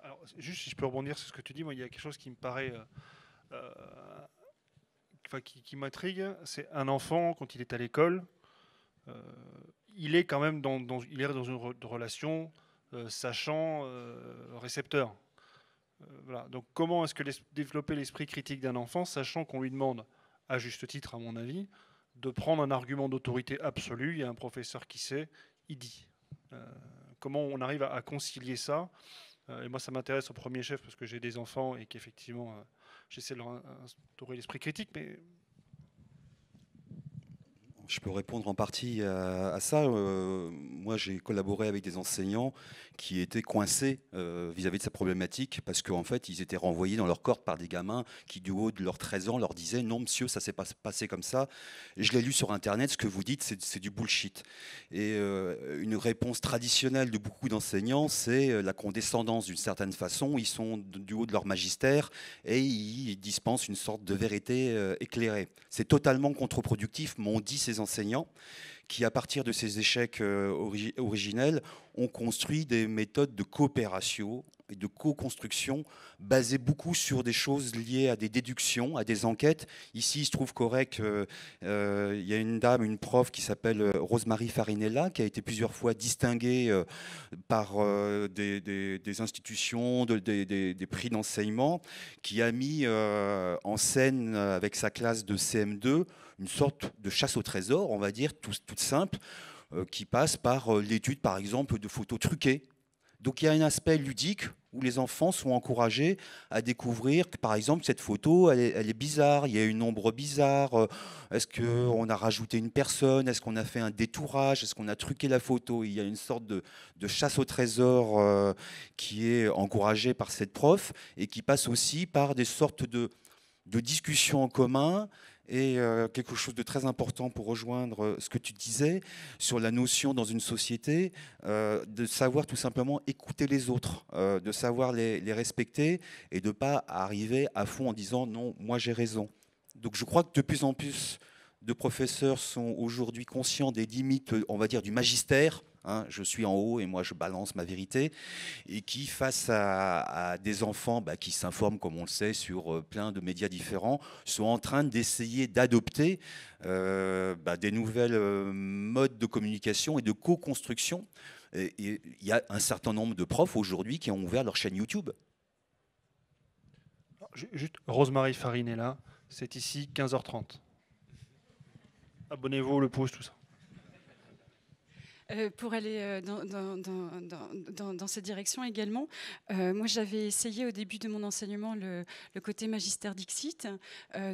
Alors, juste si je peux rebondir sur ce que tu dis, moi, il y a quelque chose qui me paraît, qui m'intrigue, c'est un enfant quand il est à l'école, il est quand même dans une relation sachant récepteur. Voilà. Donc comment est-ce que développer l'esprit critique d'un enfant, sachant qu'on lui demande, à juste titre à mon avis, de prendre un argument d'autorité absolue, il y a un professeur qui sait, il dit. Comment on arrive à concilier ça? Et moi ça m'intéresse au premier chef parce que j'ai des enfants et qu'effectivement j'essaie de leur instaurer l'esprit critique, mais... Je peux répondre en partie à ça. Moi, j'ai collaboré avec des enseignants qui étaient coincés vis-à-vis de sa problématique parce qu'en fait, ils étaient renvoyés dans leur corps par des gamins qui, du haut de leurs 13 ans, leur disaient « Non, monsieur, ça s'est pas passé comme ça. Et je l'ai lu sur Internet, ce que vous dites, c'est du bullshit. » Et une réponse traditionnelle de beaucoup d'enseignants, c'est la condescendance d'une certaine façon. Ils sont du haut de leur magistère et ils dispensent une sorte de vérité éclairée. C'est totalement contre-productif, m'ont dit ces enseignants qui, à partir de ces échecs originels, ont construit des méthodes de coopération et de co-construction basées beaucoup sur des choses liées à des déductions, à des enquêtes. Ici, il se trouve correct, il y a une dame, une prof qui s'appelle Rosemarie Farinella, qui a été plusieurs fois distinguée par des institutions, des prix d'enseignement, qui a mis en scène avec sa classe de CM2 une sorte de chasse au trésor, on va dire, toute simple, qui passe par l'étude, par exemple, de photos truquées. Donc il y a un aspect ludique où les enfants sont encouragés à découvrir que, par exemple, cette photo, elle est bizarre, il y a une ombre bizarre, est-ce qu'on a rajouté une personne, est-ce qu'on a fait un détourage, est-ce qu'on a truqué la photo? Il y a une sorte de chasse au trésor qui est encouragée par cette prof et qui passe aussi par des sortes de discussions en commun. Et quelque chose de très important pour rejoindre ce que tu disais sur la notion dans une société, de savoir tout simplement écouter les autres, de savoir les respecter et de ne pas arriver à fond en disant non, moi j'ai raison. Donc je crois que de plus en plus de professeurs sont aujourd'hui conscients des limites, on va dire, du magistère, hein, je suis en haut et moi je balance ma vérité, et qui, face à des enfants qui s'informent, comme on le sait, sur plein de médias différents, sont en train d'essayer d'adopter des nouvelles modes de communication et de co-construction. Et il y a un certain nombre de profs aujourd'hui qui ont ouvert leur chaîne YouTube. Juste, Rosemary Farine est là, c'est ici 15h30. Abonnez-vous, le pouce, tout ça. Pour aller dans cette direction également, moi j'avais essayé au début de mon enseignement le côté magistère Dixit,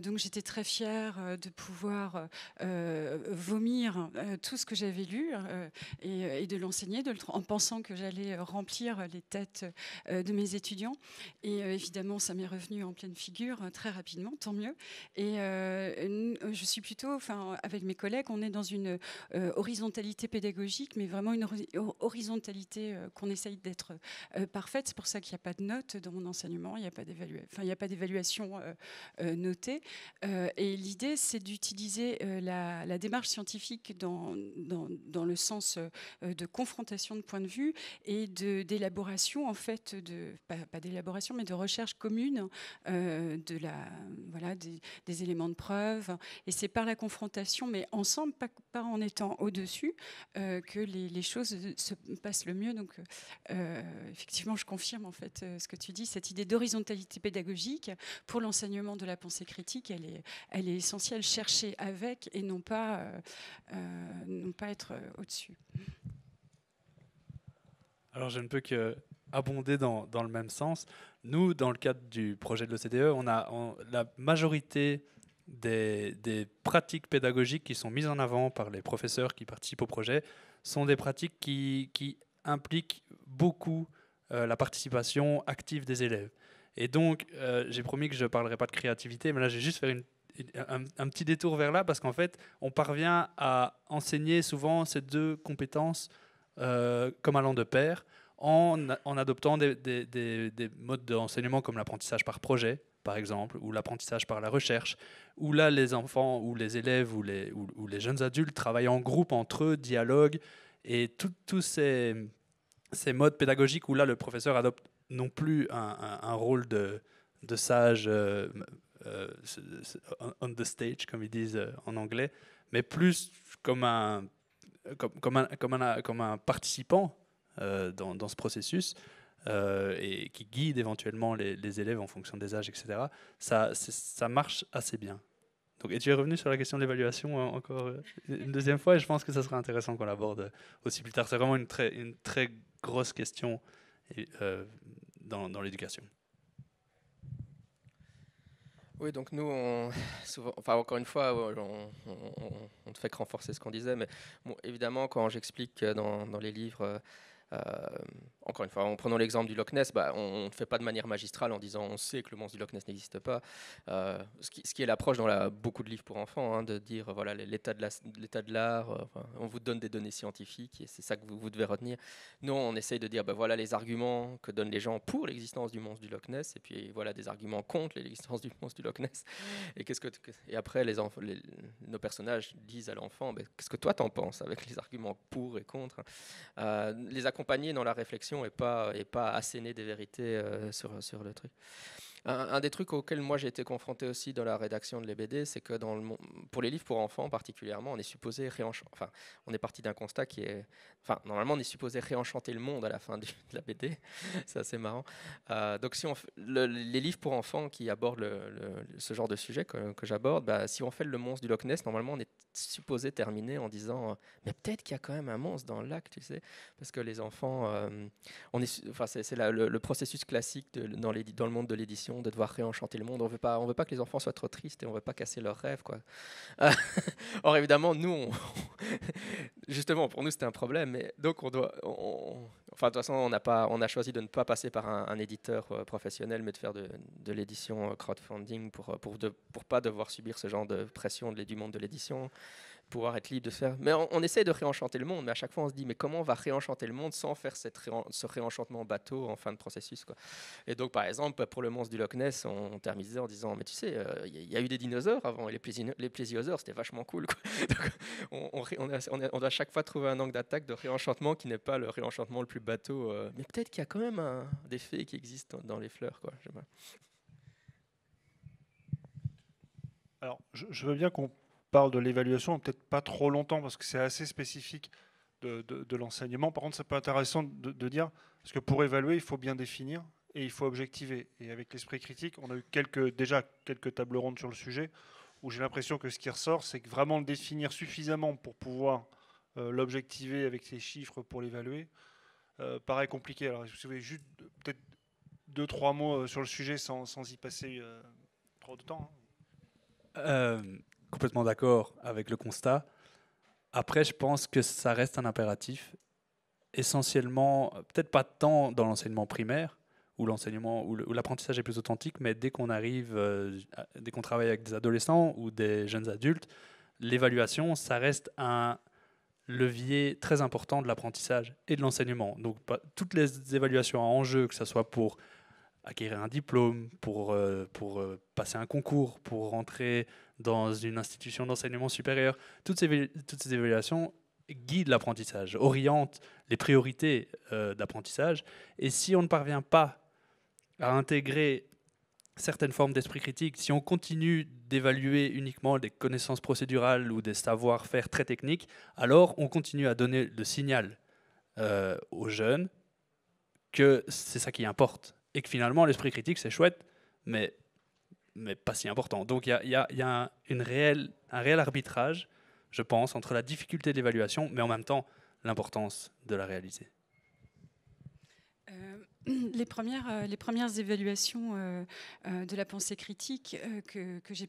donc j'étais très fière de pouvoir vomir tout ce que j'avais lu et de l'enseigner, en pensant que j'allais remplir les têtes de mes étudiants, et évidemment ça m'est revenu en pleine figure très rapidement, tant mieux, et je suis plutôt, avec mes collègues, on est dans une horizontalité pédagogique, mais vraiment une horizontalité qu'on essaye d'être parfaite. C'est pour ça qu'il n'y a pas de notes dans mon enseignement, il n'y a pas d'évaluation notée. Et l'idée, c'est d'utiliser la démarche scientifique dans le sens de confrontation de points de vue et d'élaboration, en fait, pas d'élaboration, mais de recherche commune des éléments de preuve. Et c'est par la confrontation, mais ensemble, pas en étant au-dessus, que les choses se passent le mieux. Donc, effectivement, je confirme en fait ce que tu dis. Cette idée d'horizontalité pédagogique pour l'enseignement de la pensée critique, elle est essentielle. Chercher avec et non pas être au-dessus. Alors, je ne peux que abonder dans le même sens. Nous, dans le cadre du projet de l'OCDE, la majorité des pratiques pédagogiques qui sont mises en avant par les professeurs qui participent au projet sont des pratiques qui impliquent beaucoup la participation active des élèves. Et donc, j'ai promis que je ne parlerai pas de créativité, mais là, je vais juste faire un petit détour vers là, parce qu'en fait, on parvient à enseigner souvent ces deux compétences comme allant de pair, en adoptant des modes d'enseignement comme l'apprentissage par projet, par exemple, ou l'apprentissage par la recherche, où là, les enfants ou les élèves ou les jeunes adultes travaillent en groupe entre eux, dialoguent, et tous ces modes pédagogiques où là, le professeur adopte non plus un rôle de sage on the stage, comme ils disent en anglais, mais plus comme un participant dans ce processus, et qui guide éventuellement les élèves en fonction des âges, etc. Ça marche assez bien. Donc, et tu es revenu sur la question de l'évaluation encore une deuxième fois, et je pense que ça sera intéressant qu'on l'aborde aussi plus tard. C'est vraiment une très grosse question dans l'éducation. Oui, donc nous, souvent, encore une fois, on ne fait que renforcer ce qu'on disait, mais bon, évidemment, quand j'explique dans les livres, encore une fois, en prenant l'exemple du Loch Ness, on ne fait pas de manière magistrale en disant on sait que le monstre du Loch Ness n'existe pas. Ce qui est l'approche dans beaucoup de livres pour enfants, hein, de dire voilà l'état de l'art, on vous donne des données scientifiques et c'est ça que vous devez retenir. Nous, on essaye de dire voilà les arguments que donnent les gens pour l'existence du monstre du Loch Ness, et puis voilà des arguments contre l'existence du monstre du Loch Ness. Et après, nos personnages disent à l'enfant qu'est-ce que toi t'en penses avec les arguments pour et contre. Les accompagner dans la réflexion et pas asséner des vérités sur le truc. Un des trucs auxquels moi j'ai été confronté aussi dans la rédaction de les BD, c'est que pour les livres pour enfants particulièrement, on est supposé on est parti d'un constat qui est, normalement on est supposé réenchanter le monde à la fin de la BD, c'est assez marrant. Donc si les livres pour enfants qui abordent ce genre de sujet que j'aborde, si on fait le monstre du Loch Ness, normalement on est supposé terminer en disant mais peut-être qu'il y a quand même un monstre dans le lac, tu sais, parce que les enfants, c'est le processus classique dans le monde de l'édition, de devoir réenchanter le monde. On veut pas que les enfants soient trop tristes et on veut pas casser leurs rêves, quoi. Or évidemment, nous, justement, pour nous c'était un problème. Mais donc de toute façon, on a choisi de ne pas passer par un éditeur professionnel, mais de faire de l'édition crowdfunding pour pas devoir subir ce genre de pression du monde de l'édition. pouvoir être libre de se faire. Mais on essaye de réenchanter le monde, mais à chaque fois on se dit mais comment on va réenchanter le monde sans faire ce réenchantement bateau en fin de processus, quoi. Et donc par exemple pour le monstre du Loch Ness, on terminait en disant mais tu sais, il y a eu des dinosaures avant et les plésiosaures c'était vachement cool, quoi. Donc, on doit à chaque fois trouver un angle d'attaque de réenchantement qui n'est pas le réenchantement le plus bateau. Mais peut-être qu'il y a quand même des faits qui existent dans les fleurs, quoi. Je sais pas. Alors, je veux bien qu'on parle de l'évaluation, peut-être pas trop longtemps, parce que c'est assez spécifique de l'enseignement. Par contre, c'est pas intéressant de dire, parce que pour évaluer, il faut bien définir et il faut objectiver. Et avec l'esprit critique, on a eu déjà quelques tables rondes sur le sujet, où j'ai l'impression que ce qui ressort, c'est que vraiment le définir suffisamment pour pouvoir l'objectiver avec ses chiffres pour l'évaluer, paraît compliqué. Alors, si vous voulez juste peut-être 2-3 mots sur le sujet sans y passer trop de temps. Complètement d'accord avec le constat. Après, je pense que ça reste un impératif, essentiellement, peut-être pas tant dans l'enseignement primaire, où l'apprentissage est plus authentique, mais dès qu'on travaille avec des adolescents ou des jeunes adultes, l'évaluation, ça reste un levier très important de l'apprentissage et de l'enseignement. Donc, toutes les évaluations à enjeu, que ce soit pour acquérir un diplôme, pour passer un concours, pour rentrer dans une institution d'enseignement supérieur, toutes ces évaluations guident l'apprentissage, orientent les priorités d'apprentissage. Et si on ne parvient pas à intégrer certaines formes d'esprit critique, si on continue d'évaluer uniquement des connaissances procédurales ou des savoir-faire très techniques, alors on continue à donner le signal aux jeunes que c'est ça qui importe. Et que finalement, l'esprit critique, c'est chouette, mais pas si important. Donc, il y a un réel arbitrage, je pense, entre la difficulté de l'évaluation, mais en même temps, l'importance de la réaliser. Les premières évaluations de la pensée critique que j'ai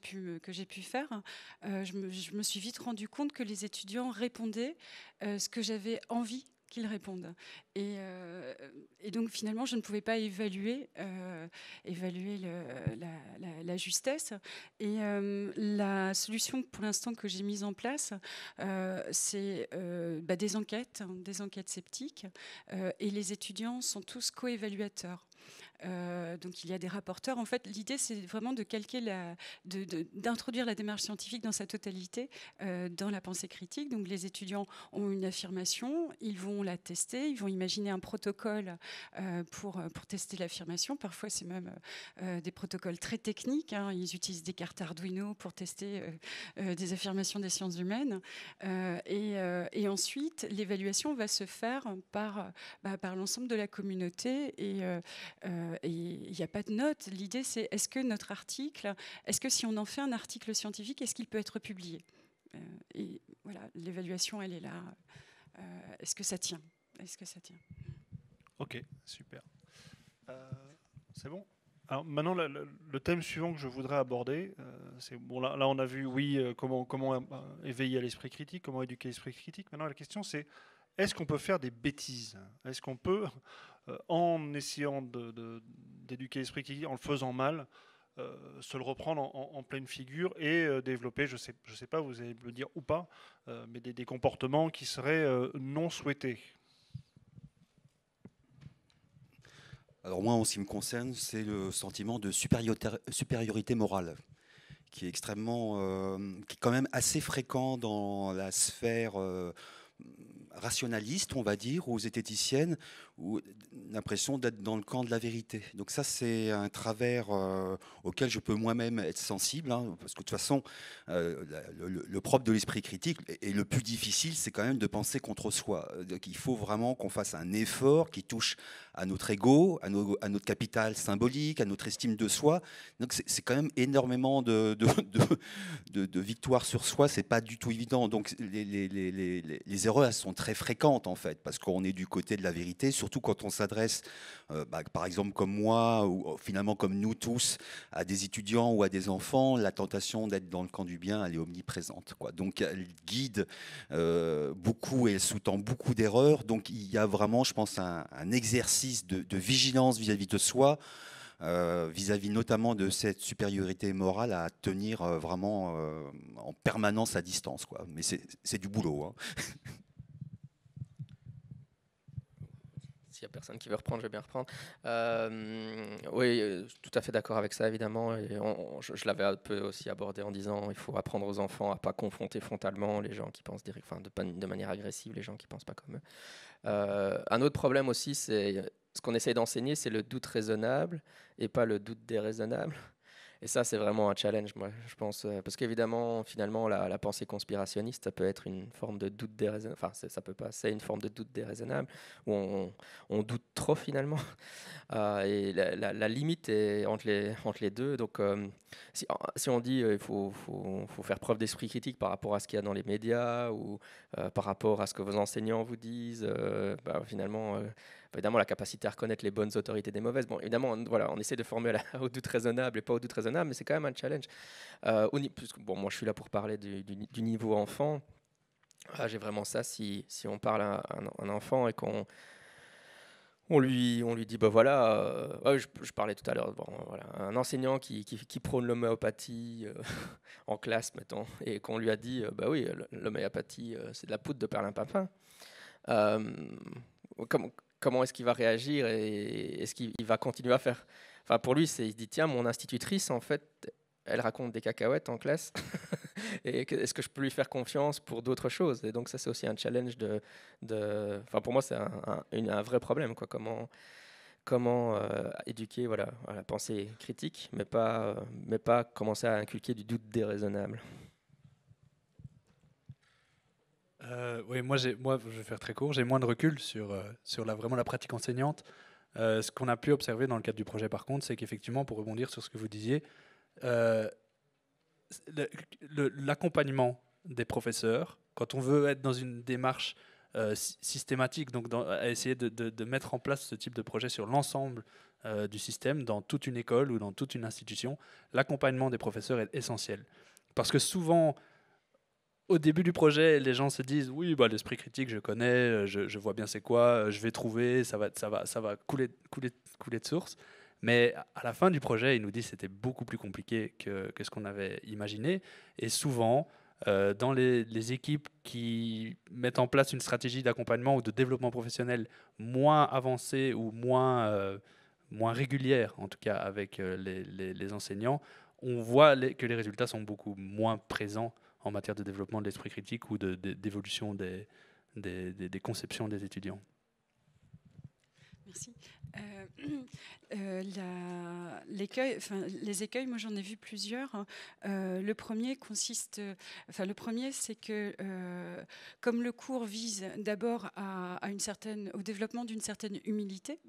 pu faire, je me suis vite rendu compte que les étudiants répondaient ce que j'avais envie qu'ils répondent. Et donc finalement, je ne pouvais pas évaluer la justesse. Et la solution pour l'instant que j'ai mise en place, c'est des enquêtes sceptiques. Et les étudiants sont tous co-évaluateurs. Donc il y a des rapporteurs. En fait, l'idée, c'est vraiment de calquer d'introduire la démarche scientifique dans sa totalité dans la pensée critique. Donc les étudiants ont une affirmation, ils vont la tester, ils vont imaginer un protocole pour tester l'affirmation. Parfois, c'est même des protocoles très techniques. Hein. Ils utilisent des cartes Arduino pour tester des affirmations des sciences humaines. Et ensuite, l'évaluation va se faire par l'ensemble de la communauté et il n'y a pas de note. L'idée, c'est est-ce que notre article, est-ce que si on en fait un article scientifique, est-ce qu'il peut être publié ? Et voilà, l'évaluation, elle est là. Est-ce que ça tient ? Ok, super. C'est bon ? Alors maintenant, le thème suivant que je voudrais aborder, c'est bon. Là, on a vu, comment éveiller à l'esprit critique, comment éduquer l'esprit critique. Maintenant, la question, c'est est-ce qu'on peut faire des bêtises ? Est-ce qu'on peut, en essayant d'éduquer l'esprit critique, en le faisant mal, se le reprendre en pleine figure et développer, je sais pas, vous allez me le dire ou pas, mais des comportements qui seraient non souhaités ? Alors moi, en ce qui me concerne, c'est le sentiment de supériorité morale qui est qui est quand même assez fréquent dans la sphère rationaliste, on va dire, ou zététicienne, ou l'impression d'être dans le camp de la vérité. Donc ça, c'est un travers auquel je peux moi-même être sensible, hein, parce que de toute façon, le propre de l'esprit critique, et le plus difficile, c'est quand même de penser contre soi. Donc il faut vraiment qu'on fasse un effort qui touche à notre ego, à notre capital symbolique, à notre estime de soi. Donc c'est quand même énormément de victoires sur soi, c'est pas du tout évident. Donc les erreurs, elles sont très fréquentes en fait, parce qu'on est du côté de la vérité, surtout quand on s'adresse, par exemple comme moi, ou finalement comme nous tous, à des étudiants ou à des enfants, la tentation d'être dans le camp du bien, elle est omniprésente, quoi. Donc elle guide beaucoup et elle sous-tend beaucoup d'erreurs. Donc il y a vraiment, je pense, un exercice de vigilance vis-à-vis de soi, vis-à-vis notamment de cette supériorité morale à tenir vraiment en permanence à distance, quoi. Mais c'est du boulot, hein. S'il n'y a personne qui veut reprendre, je vais bien reprendre. Oui, je suis tout à fait d'accord avec ça, évidemment. Et je l'avais un peu aussi abordé en disant il faut apprendre aux enfants à ne pas confronter frontalement les gens qui pensent de manière agressive, les gens qui ne pensent pas comme eux. Un autre problème aussi, c'est ce qu'on essaye d'enseigner, c'est le doute raisonnable et pas le doute déraisonnable. Et ça, c'est vraiment un challenge, moi, je pense. Parce qu'évidemment, finalement, la pensée conspirationniste, ça peut être une forme de doute déraisonnable. Enfin, ça peut pas, c'est une forme de doute déraisonnable, où on doute trop, finalement. Et la limite est entre les deux. Donc, si on dit qu'il faut faire preuve d'esprit critique par rapport à ce qu'il y a dans les médias ou par rapport à ce que vos enseignants vous disent, finalement... évidemment, la capacité à reconnaître les bonnes autorités des mauvaises. Bon, évidemment, voilà, on essaie de former au doute raisonnable et pas au doute raisonnable, mais c'est quand même un challenge. Bon, moi, je suis là pour parler du niveau enfant. J'ai vraiment ça. Si on parle à un enfant et on lui dit, bah voilà, je parlais tout à l'heure, bon, voilà, un enseignant qui prône l'homéopathie en classe, mettons, et qu'on lui a dit, bah oui, l'homéopathie, c'est de la poudre de perlimpinpin. Comment est-ce qu'il va réagir et est-ce qu'il va continuer à faire? Enfin, pour lui, il se dit, tiens, mon institutrice, en fait, elle raconte des cacahuètes en classe. Et est-ce que je peux lui faire confiance pour d'autres choses? Et donc, ça, c'est aussi un challenge Enfin, pour moi, c'est un vrai problème, quoi. Comment éduquer, voilà, à la pensée critique, mais pas commencer à inculquer du doute déraisonnable. Oui, moi, je vais faire très court. J'ai moins de recul sur vraiment la pratique enseignante. Ce qu'on a pu observer dans le cadre du projet, par contre, c'est qu'effectivement, pour rebondir sur ce que vous disiez, l'accompagnement des professeurs, quand on veut être dans une démarche systématique, donc à essayer de mettre en place ce type de projet sur l'ensemble du système, dans toute une école ou dans toute une institution, l'accompagnement des professeurs est essentiel. Parce que souvent, au début du projet, les gens se disent oui, bah, l'esprit critique, je connais, je vois bien c'est quoi, je vais trouver, ça va couler de source. Mais à la fin du projet, ils nous disent que c'était beaucoup plus compliqué que ce qu'on avait imaginé. Et souvent, dans les équipes qui mettent en place une stratégie d'accompagnement ou de développement professionnel moins avancée ou moins régulière, en tout cas avec les enseignants, on voit que les résultats sont beaucoup moins présents en matière de développement de l'esprit critique ou d'évolution des conceptions des étudiants. Merci. Les écueils, moi j'en ai vu plusieurs. Le premier c'est que comme le cours vise d'abord au développement d'une certaine humilité,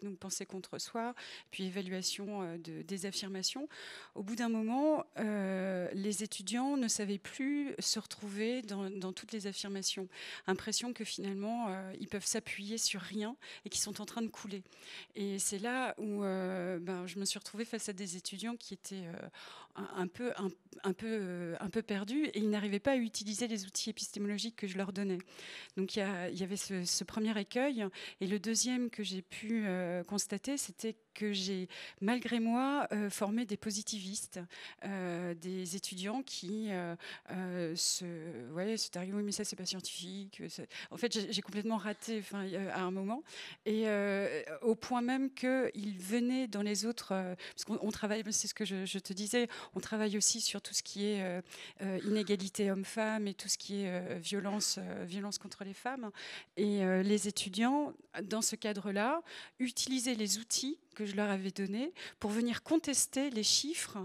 donc pensée contre soi, puis évaluation des affirmations, au bout d'un moment, les étudiants ne savaient plus se retrouver dans toutes les affirmations. Impression que finalement, ils peuvent s'appuyer sur rien et qu'ils sont en train de couler. Et c'est là où je me suis retrouvée face à des étudiants qui étaient un peu perdus et ils n'arrivaient pas à utiliser les outils épistémologiques que je leur donnais. Donc il y avait ce premier écueil. Et le deuxième que j'ai pu constater, c'était que j'ai, malgré moi, formé des positivistes, des étudiants qui se arrivent, oui, mais ça, c'est pas scientifique. En fait, j'ai complètement raté à un moment. Et au point même qu'ils venaient dans les autres... parce qu'on travaille, c'est ce que je te disais, on travaille aussi sur tout ce qui est inégalité homme-femme et tout ce qui est violence contre les femmes. Et les étudiants, dans ce cadre-là, utilisaient les outils que je leur avais donné pour venir contester les chiffres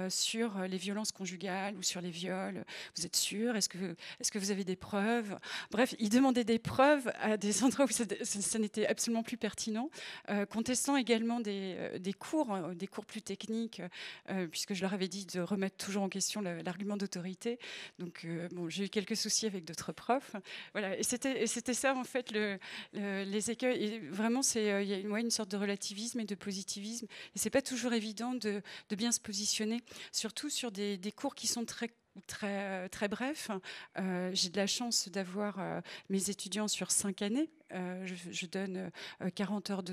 sur les violences conjugales ou sur les viols. Vous êtes sûr? Est-ce que vous avez des preuves? Bref, ils demandaient des preuves à des endroits où ça n'était absolument plus pertinent, contestant également des cours plus techniques, puisque je leur avais dit de remettre toujours en question l'argument d'autorité. Donc, j'ai eu quelques soucis avec d'autres profs. Voilà, et c'était ça, en fait, les écueils. Et vraiment, il y a une sorte de relativisme et de positivisme. Et c'est pas toujours évident de bien se positionner, surtout sur des cours qui sont très bref. J'ai de la chance d'avoir mes étudiants sur 5 années Je donne 40 heures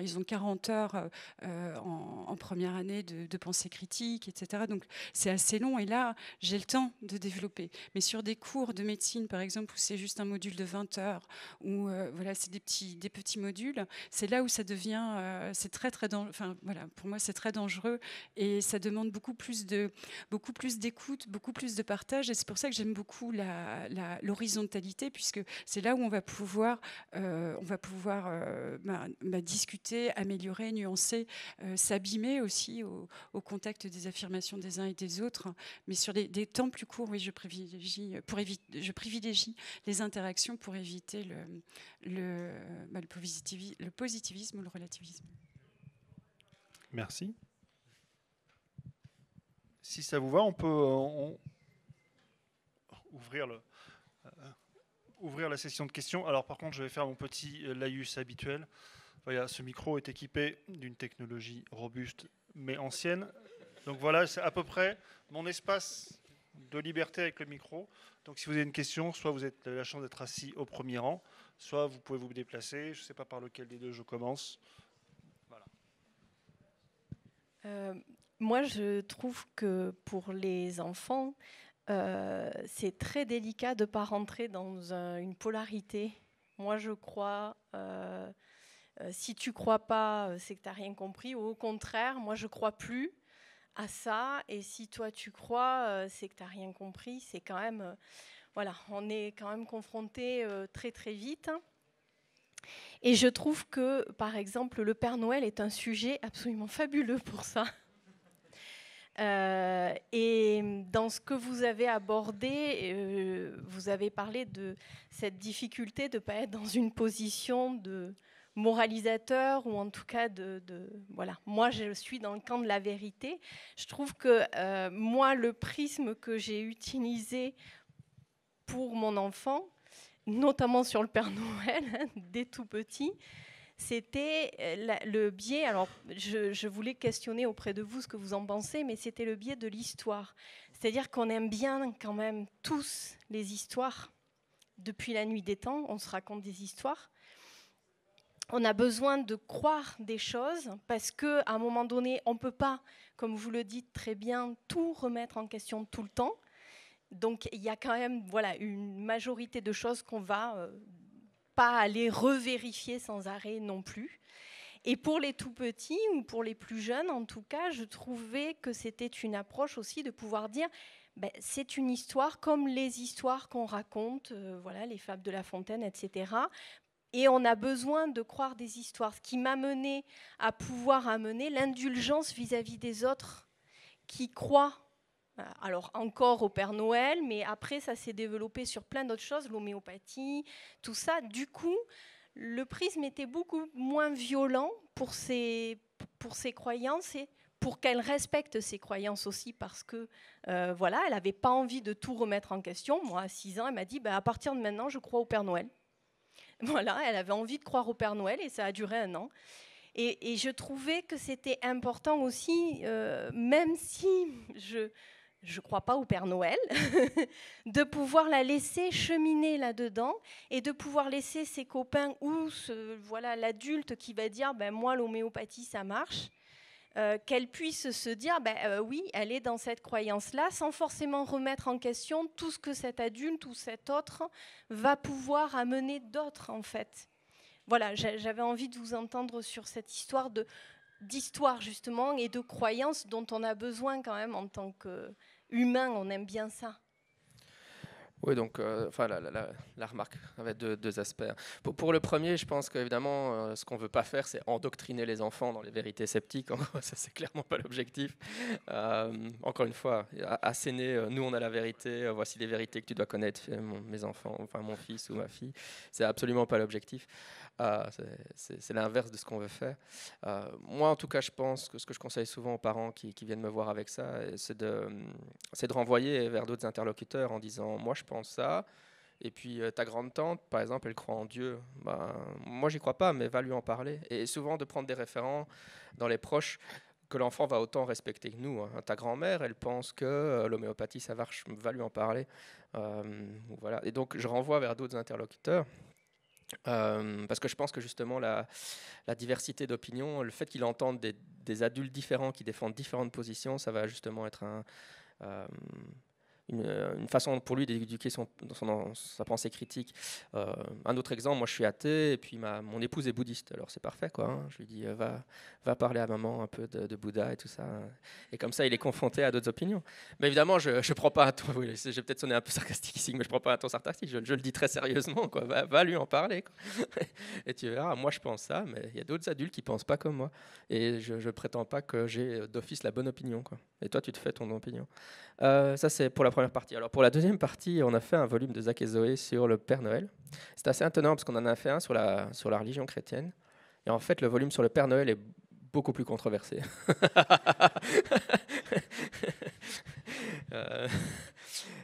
ils ont 40 heures en première année de pensée critique, etc. Donc c'est assez long et là, j'ai le temps de développer. Mais sur des cours de médecine, par exemple, où c'est juste un module de 20 heures, où voilà, c'est des petits modules, c'est là où ça devient, c'est très dangereux. Enfin voilà, pour moi, c'est très dangereux et ça demande beaucoup plus d'écoute, beaucoup plus de partage. Et c'est pour ça que j'aime beaucoup l'horizontalité, puisque c'est là où on va pouvoir discuter, améliorer, nuancer, s'abîmer aussi au contact des affirmations des uns et des autres. Mais sur des temps plus courts, oui, je privilégie les interactions pour éviter le positivisme ou le relativisme. Merci. Si ça vous va, on peut ouvrir la session de questions. Alors par contre, je vais faire mon petit laïus habituel. Voilà, ce micro est équipé d'une technologie robuste mais ancienne. Donc voilà, c'est à peu près mon espace de liberté avec le micro. Donc si vous avez une question, soit vous avez la chance d'être assis au premier rang, soit vous pouvez vous déplacer. Je ne sais pas par lequel des deux je commence. Voilà. Moi, je trouve que pour les enfants, c'est très délicat de ne pas rentrer dans une polarité. Moi, je crois, si tu ne crois pas, c'est que tu n'as rien compris. Ou au contraire, moi, je ne crois plus à ça. Et si toi, tu crois, c'est que tu n'as rien compris. C'est quand même... voilà, on est quand même confronté très, très vite. Et je trouve que, par exemple, le Père Noël est un sujet absolument fabuleux pour ça. Et dans ce que vous avez abordé, vous avez parlé de cette difficulté de ne pas être dans une position de moralisateur ou en tout cas voilà. Moi, je suis dans le camp de la vérité. Je trouve que moi, le prisme que j'ai utilisé pour mon enfant, notamment sur le Père Noël, dès tout petit, c'était le biais, alors je voulais questionner auprès de vous ce que vous en pensez, mais c'était le biais de l'histoire. C'est-à-dire qu'on aime bien quand même tous les histoires. Depuis la nuit des temps, on se raconte des histoires. On a besoin de croire des choses parce qu'à un moment donné, on ne peut pas, comme vous le dites très bien, tout remettre en question tout le temps. Donc il y a quand même une majorité de choses qu'on va... pas aller revérifier sans arrêt non plus. Et pour les tout petits ou pour les plus jeunes, en tout cas, je trouvais que c'était une approche aussi de pouvoir dire c'est une histoire comme les histoires qu'on raconte, les fables de La Fontaine, etc. Et on a besoin de croire des histoires, ce qui m'a mené à pouvoir amener l'indulgence vis-à-vis des autres qui croient. Alors encore au Père Noël, mais après ça s'est développé sur plein d'autres choses, l'homéopathie, tout ça. Du coup, le prisme était beaucoup moins violent pour ses croyances et pour qu'elle respecte ses croyances aussi parce que elle n'avait pas envie de tout remettre en question. Moi, à 6 ans, elle m'a dit à partir de maintenant, je crois au Père Noël. Voilà, elle avait envie de croire au Père Noël et ça a duré 1 an. Et je trouvais que c'était important aussi, même si je ne crois pas au Père Noël, de pouvoir la laisser cheminer là-dedans et de pouvoir laisser ses copains ou l'adulte qui va dire moi l'homéopathie ça marche, qu'elle puisse se dire oui, elle est dans cette croyance-là sans forcément remettre en question tout ce que cet adulte ou cet autre va pouvoir amener d'autres en fait. Voilà, j'avais envie de vous entendre sur cette histoire d'histoire justement et de croyances dont on a besoin quand même en tant qu'humain, on aime bien ça. Oui, donc la remarque avait deux aspects. Pour le premier, je pense qu'évidemment, ce qu'on ne veut pas faire, c'est endoctriner les enfants dans les vérités sceptiques. Ça, c'est clairement pas l'objectif. Encore une fois, asséner, nous, on a la vérité, voici les vérités que tu dois connaître, mes enfants, enfin mon fils ou ma fille. C'est absolument pas l'objectif. C'est l'inverse de ce qu'on veut faire. Moi, en tout cas, je pense que ce que je conseille souvent aux parents qui viennent me voir avec ça, c'est de renvoyer vers d'autres interlocuteurs en disant « moi, je pense ça ». Et puis ta grande-tante, par exemple, elle croit en Dieu. Moi, j'y crois pas, mais va lui en parler. Et souvent, de prendre des référents dans les proches que l'enfant va autant respecter que nous. Ta grand-mère, elle pense que l'homéopathie, ça marche, va lui en parler. Voilà. Et donc, je renvoie vers d'autres interlocuteurs. Parce que je pense que justement la diversité d'opinions, le fait qu'il entende des adultes différents qui défendent différentes positions, ça va justement être une façon pour lui d'éduquer sa pensée critique. Un autre exemple, moi je suis athée et puis mon épouse est bouddhiste, alors c'est parfait quoi. Hein. Je lui dis va parler à maman un peu de Bouddha et tout ça. Et comme ça il est confronté à d'autres opinions. Mais évidemment je prends pas un ton, oui, j'ai peut-être sonné un peu sarcastique ici, mais je prends pas un ton sarcastique, je le dis très sérieusement quoi. Va lui en parler quoi. Et tu verras, moi je pense ça, mais il y a d'autres adultes qui pensent pas comme moi. Et je prétends pas que j'ai d'office la bonne opinion quoi. Et toi tu te fais ton opinion. Ça c'est pour la première partie. Alors pour la deuxième partie, on a fait un volume de Zach et Zoé sur le Père Noël. C'est assez étonnant parce qu'on en a fait un sur la religion chrétienne. Et en fait, le volume sur le Père Noël est beaucoup plus controversé.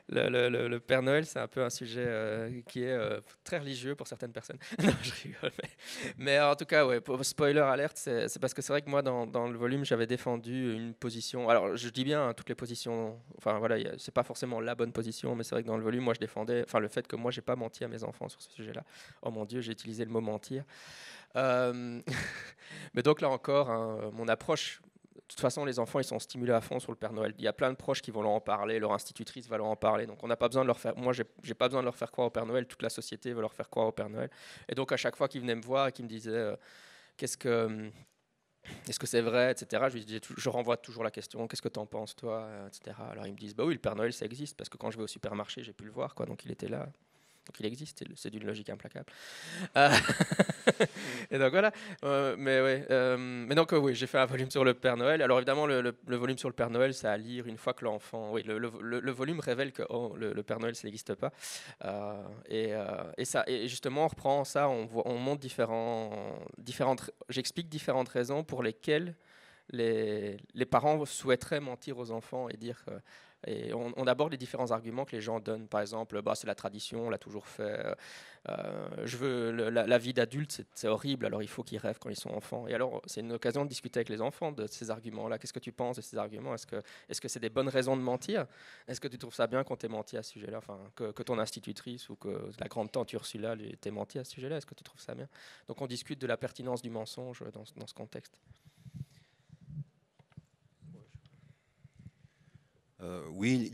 Le Père Noël, c'est un peu un sujet qui est très religieux pour certaines personnes. Non, je rigole. Mais en tout cas, ouais, pour spoiler alerte, c'est parce que c'est vrai que moi, dans le volume, j'avais défendu une position. Alors, je dis bien toutes les positions. Enfin, voilà, c'est pas forcément la bonne position, mais c'est vrai que dans le volume, moi, je défendais. Enfin, le fait que moi, j'ai pas menti à mes enfants sur ce sujet-là. Oh mon Dieu, j'ai utilisé le mot mentir. Mais donc là encore, hein, mon approche. De toute façon, les enfants, ils sont stimulés à fond sur le Père Noël. Il y a plein de proches qui vont leur en parler, leur institutrice va leur en parler. Donc, on n'a pas besoin de leur faire. Moi, j'ai pas besoin de leur faire croire au Père Noël. Toute la société veut leur faire croire au Père Noël. Et donc, à chaque fois qu'ils venaient me voir et qu'ils me disaient est-ce que c'est vrai, etc. Je renvoie toujours la question qu'est-ce que tu en penses, toi, etc. Alors, ils me disent bah oui, le Père Noël, ça existe parce que quand je vais au supermarché, j'ai pu le voir, quoi. Donc, il était là. Donc il existe, c'est d'une logique implacable. Et donc voilà. Mais ouais. Mais donc oui, j'ai fait un volume sur le Père Noël. Alors évidemment, le volume sur le Père Noël, c'est à lire une fois que l'enfant. Oui, le volume révèle que le Père Noël, ça n'existe pas. Et justement, on reprend ça, on montre différentes. J'explique différentes raisons pour lesquelles les parents souhaiteraient mentir aux enfants et dire. Et on aborde les différents arguments que les gens donnent. Par exemple, c'est la tradition, on l'a toujours fait. La vie d'adulte, c'est horrible, alors il faut qu'ils rêvent quand ils sont enfants. Et alors, c'est une occasion de discuter avec les enfants de ces arguments-là. Qu'est-ce que tu penses de ces arguments ? Est-ce que c'est des bonnes raisons de mentir ? Est-ce que tu trouves ça bien qu'on t'ait menti à ce sujet-là ? Enfin, que ton institutrice ou que la grande tante Ursula t'ait menti à ce sujet-là ? Est-ce que tu trouves ça bien ? Donc, on discute de la pertinence du mensonge dans ce contexte. Oui,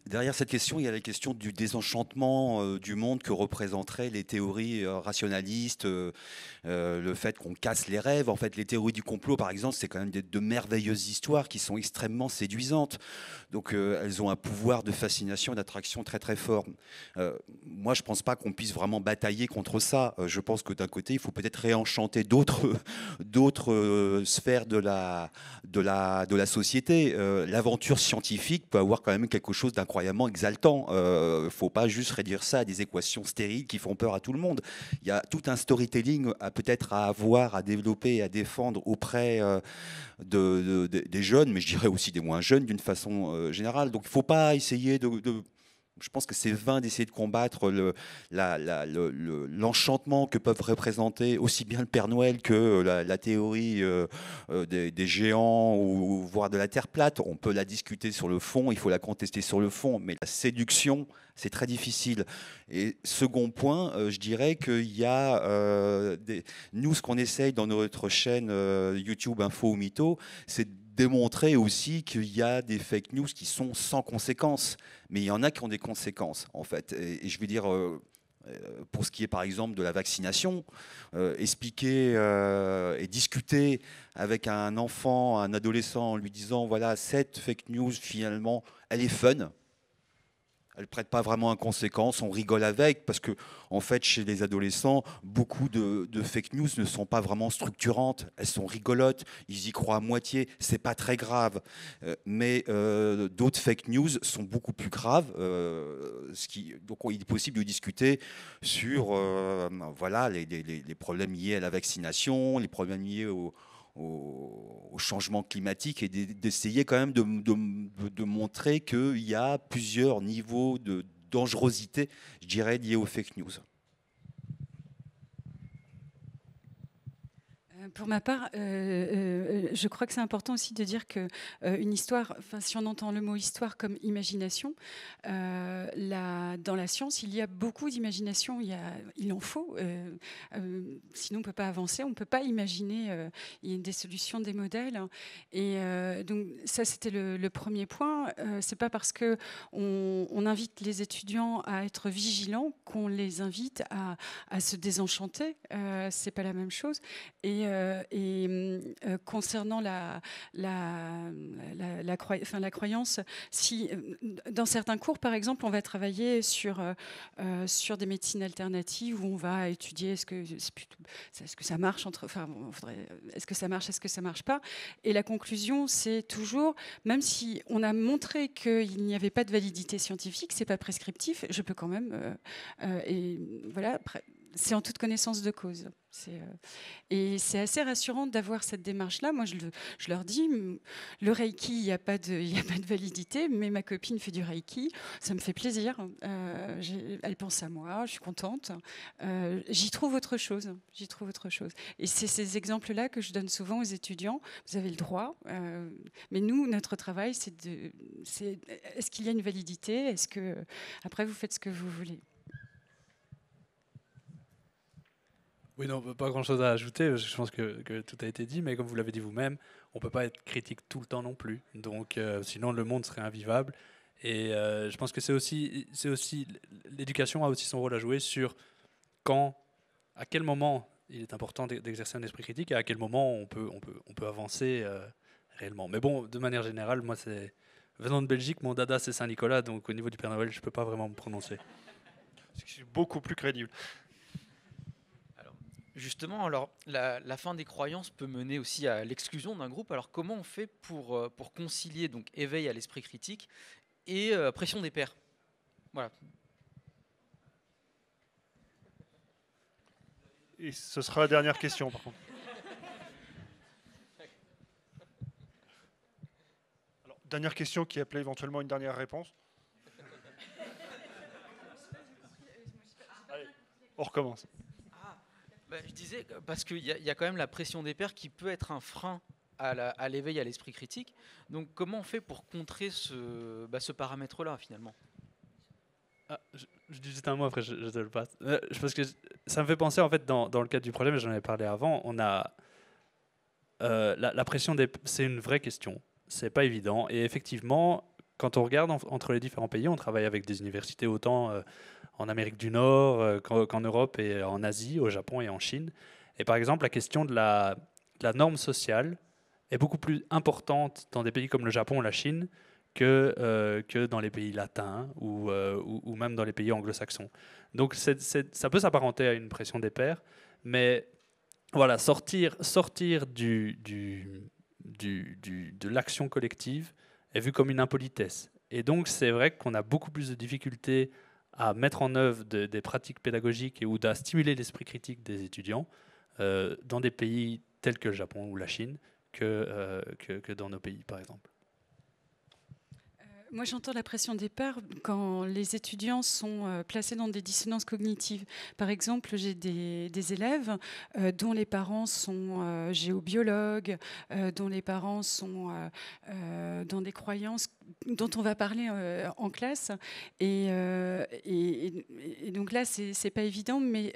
derrière cette question, il y a la question du désenchantement du monde que représenteraient les théories rationalistes, le fait qu'on casse les rêves. En fait, les théories du complot, par exemple, c'est quand même de merveilleuses histoires qui sont extrêmement séduisantes. Donc, elles ont un pouvoir de fascination et d'attraction très, très fort. Moi, je ne pense pas qu'on puisse vraiment batailler contre ça. Je pense que d'un côté, il faut peut-être réenchanter d'autres sphères de la société. L'aventure scientifique peut avoir quand même quelque chose d'incroyablement exaltant. Il ne faut pas juste réduire ça à des équations stériles qui font peur à tout le monde. Il y a tout un storytelling peut-être à avoir, à développer et à défendre auprès des jeunes, mais je dirais aussi des moins jeunes d'une façon générale. Donc il ne faut pas essayer je pense que c'est vain d'essayer de combattre l'enchantement que peuvent représenter aussi bien le Père Noël que la théorie des géants ou voire de la Terre plate. On peut la discuter sur le fond, il faut la contester sur le fond, mais la séduction, c'est très difficile. Et second point, je dirais qu'il y a nous, ce qu'on essaye dans notre chaîne YouTube Info ou Mytho, c'est démontrer aussi qu'il y a des fake news qui sont sans conséquences, mais il y en a qui ont des conséquences en fait. Et je vais dire, pour ce qui est par exemple de la vaccination, expliquer et discuter avec un enfant, un adolescent en lui disant voilà, cette fake news finalement, elle est fun. Elle ne prête pas vraiment à conséquence, on rigole avec, parce que en fait, chez les adolescents, beaucoup de fake news ne sont pas vraiment structurantes, elles sont rigolotes, ils y croient à moitié, c'est pas très grave. Mais d'autres fake news sont beaucoup plus graves, donc il est possible de discuter sur voilà, les problèmes liés à la vaccination, les problèmes liés au changement climatique et d'essayer quand même de montrer qu'il y a plusieurs niveaux de dangerosité, je dirais, liés aux fake news. Pour ma part, je crois que c'est important aussi de dire que une histoire, enfin, si on entend le mot histoire comme imagination, dans la science, il y a beaucoup d'imagination. Il en faut. Sinon, on ne peut pas avancer. On ne peut pas imaginer des solutions, des modèles. Et donc, ça, c'était le premier point. C'est pas parce que on invite les étudiants à être vigilants qu'on les invite à se désenchanter. C'est pas la même chose. Et concernant la croyance, si dans certains cours, par exemple, on va travailler sur des médecines alternatives où on va étudier est-ce que ça marche est-ce que ça marche, est-ce que ça marche pas. Et la conclusion, c'est toujours, même si on a montré qu'il n'y avait pas de validité scientifique, c'est pas prescriptif, je peux quand même et voilà. C'est en toute connaissance de cause. Et c'est assez rassurant d'avoir cette démarche-là. Moi, je leur dis, le Reiki, il n'y a pas de validité, mais ma copine fait du Reiki, ça me fait plaisir. Elle pense à moi, je suis contente. J'y trouve autre chose. Et c'est ces exemples-là que je donne souvent aux étudiants. Vous avez le droit, mais nous, notre travail, est-ce qu'il y a une validité? Est-ce que après vous faites ce que vous voulez? Oui, non, pas grand-chose à ajouter, parce que je pense que tout a été dit, mais comme vous l'avez dit vous-même, on ne peut pas être critique tout le temps non plus. Donc, sinon, le monde serait invivable. Et je pense que c'est aussi l'éducation a aussi son rôle à jouer sur à quel moment il est important d'exercer un esprit critique et à quel moment on peut avancer réellement. Mais bon, de manière générale, moi, venant de Belgique, mon dada, c'est Saint-Nicolas, donc au niveau du Père Noël, je ne peux pas vraiment me prononcer. C'est beaucoup plus crédible. Justement, alors, la fin des croyances peut mener aussi à l'exclusion d'un groupe. Alors, comment on fait pour concilier donc éveil à l'esprit critique et pression des pairs? Voilà. Et ce sera la dernière question, par contre. Alors, dernière question qui appelait éventuellement une dernière réponse. Allez, on recommence. Je disais, parce qu'il y a quand même la pression des pairs qui peut être un frein à l'éveil à l'esprit critique. Donc comment on fait pour contrer ce paramètre-là finalement? Je dis juste un mot, après je te le passe. Parce que ça me fait penser, en fait, dans le cadre du projet, mais j'en avais parlé avant, on a la pression c'est une vraie question. C'est pas évident. Et effectivement, quand on regarde entre les différents pays, on travaille avec des universités autant en Amérique du Nord qu'en Europe et en Asie, au Japon et en Chine. Et par exemple, la question de la norme sociale est beaucoup plus importante dans des pays comme le Japon ou la Chine que dans les pays latins ou même dans les pays anglo-saxons. Donc ça peut s'apparenter à une pression des pairs, mais voilà, sortir de l'action collective est vu comme une impolitesse. Et donc c'est vrai qu'on a beaucoup plus de difficultés à mettre en œuvre des pratiques pédagogiques ou à stimuler l'esprit critique des étudiants dans des pays tels que le Japon ou la Chine que dans nos pays, par exemple. Moi, j'entends la pression des pairs quand les étudiants sont placés dans des dissonances cognitives. Par exemple, j'ai des élèves dont les parents sont géobiologues, dont les parents sont dans des croyances dont on va parler en classe. Et donc là, c'est pas évident, mais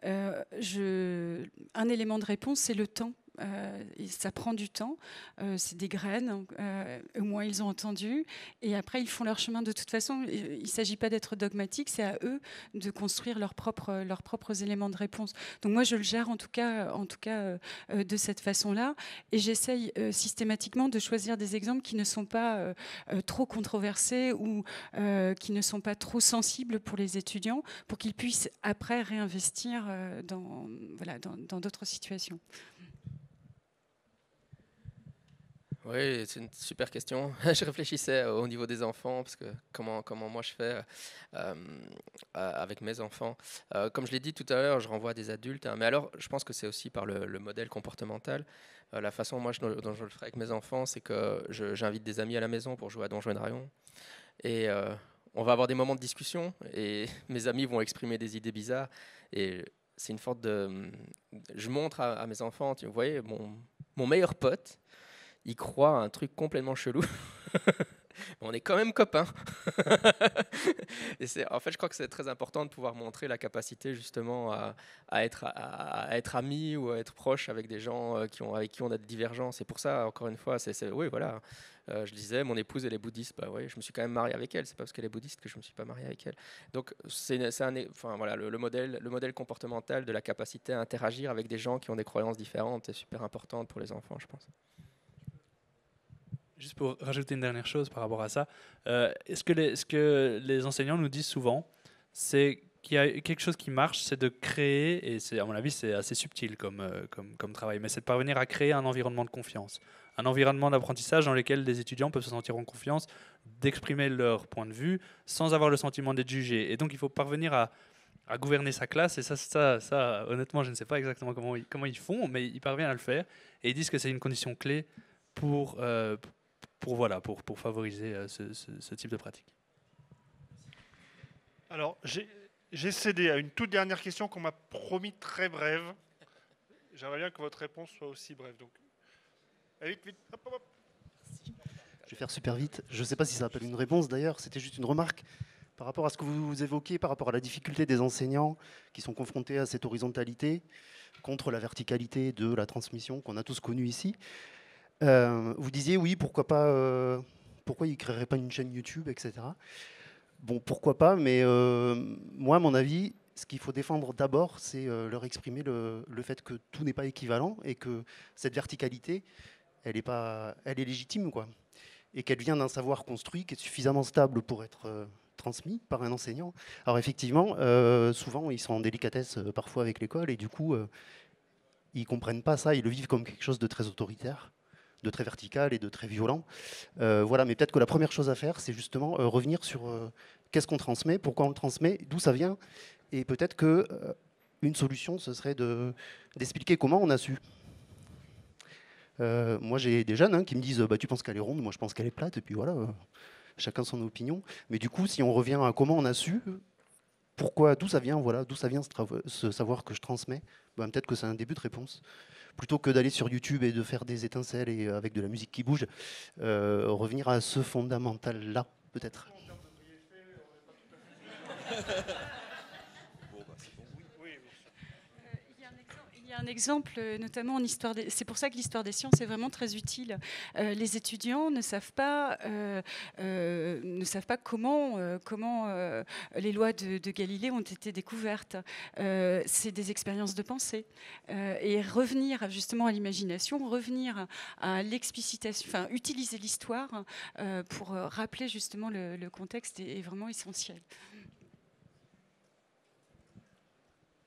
un élément de réponse, c'est le temps. Ça prend du temps, c'est des graines, au moins ils ont entendu, et après ils font leur chemin de toute façon. Il ne s'agit pas d'être dogmatique, c'est à eux de construire leurs propres éléments de réponse. Donc moi je le gère en tout cas de cette façon-là, et j'essaye systématiquement de choisir des exemples qui ne sont pas trop controversés ou qui ne sont pas trop sensibles pour les étudiants, pour qu'ils puissent après réinvestir dans d'autres situations. Oui, c'est une super question. Je réfléchissais au niveau des enfants, parce que comment moi je fais avec mes enfants. Comme je l'ai dit tout à l'heure, je renvoie à des adultes. Mais alors, je pense que c'est aussi par le modèle comportemental. La façon dont je le ferai avec mes enfants, c'est que j'invite des amis à la maison pour jouer à Donjons et Dragons. Et on va avoir des moments de discussion, et mes amis vont exprimer des idées bizarres. Et c'est une sorte de... Je montre à mes enfants, vous voyez, mon meilleur pote, il croit à un truc complètement chelou. On est quand même copains. Et en fait, je crois que c'est très important de pouvoir montrer la capacité justement à être ami ou à être proche avec des gens avec qui on a des divergences. Et pour ça, encore une fois, oui, voilà. Je disais, mon épouse, elle est bouddhiste. Bah oui, je me suis quand même marié avec elle. C'est pas parce qu'elle est bouddhiste que je me suis pas marié avec elle. Donc, voilà, le modèle comportemental de la capacité à interagir avec des gens qui ont des croyances différentes est super importante pour les enfants, je pense. Juste pour rajouter une dernière chose par rapport à ça, ce que les enseignants nous disent souvent, c'est qu'il y a quelque chose qui marche, c'est de créer, et à mon avis c'est assez subtil comme travail, mais c'est de parvenir à créer un environnement de confiance, un environnement d'apprentissage dans lequel les étudiants peuvent se sentir en confiance, d'exprimer leur point de vue sans avoir le sentiment d'être jugés. Et donc il faut parvenir à gouverner sa classe, et ça honnêtement je ne sais pas exactement comment ils font, mais ils parviennent à le faire, et ils disent que c'est une condition clé pour favoriser ce type de pratique. Alors, j'ai cédé à une toute dernière question qu'on m'a promis très brève. J'aimerais bien que votre réponse soit aussi brève. Donc, allez, vite, hop, hop, hop. Je vais faire super vite. Je ne sais pas si ça appelle une réponse d'ailleurs, c'était juste une remarque par rapport à ce que vous évoquez, par rapport à la difficulté des enseignants qui sont confrontés à cette horizontalité contre la verticalité de la transmission qu'on a tous connue ici. Vous disiez oui, pourquoi ils ne créeraient pas une chaîne YouTube, etc. Bon, pourquoi pas, mais moi, à mon avis, ce qu'il faut défendre d'abord, c'est leur exprimer le fait que tout n'est pas équivalent et que cette verticalité, elle est légitime, quoi, et qu'elle vient d'un savoir construit qui est suffisamment stable pour être transmis par un enseignant. Alors effectivement, souvent, ils sont en délicatesse parfois avec l'école et du coup, ils ne comprennent pas ça, ils le vivent comme quelque chose de très autoritaire, de très vertical et de très violent. Voilà, mais peut-être que la première chose à faire, c'est justement revenir sur qu'est-ce qu'on transmet, pourquoi on le transmet, d'où ça vient, et peut-être qu'une solution, ce serait d'expliquer comment on a su. Moi, j'ai des jeunes qui me disent tu penses qu'elle est ronde, moi je pense qu'elle est plate, et puis voilà, chacun son opinion. Mais du coup, si on revient à comment on a su, pourquoi, d'où ça vient, voilà, d'où ça vient ce savoir que je transmets, peut-être que c'est un début de réponse. Plutôt que d'aller sur YouTube et de faire des étincelles et avec de la musique qui bouge, revenir à ce fondamental-là, peut-être. Il y a un exemple, notamment en histoire c'est pour ça que l'histoire des sciences est vraiment très utile. Les étudiants ne savent pas comment les lois de Galilée ont été découvertes. C'est des expériences de pensée. Et revenir justement à l'imagination, revenir à l'explicitation, enfin utiliser l'histoire pour rappeler justement le contexte est vraiment essentiel.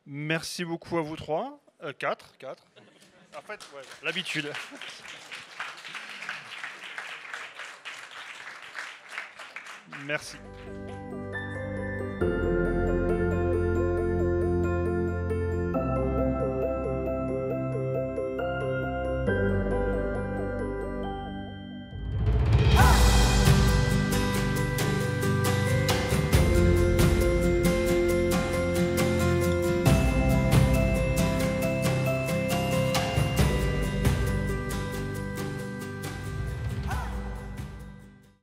Merci beaucoup à vous trois. 4. En fait, ouais, l'habitude. Merci.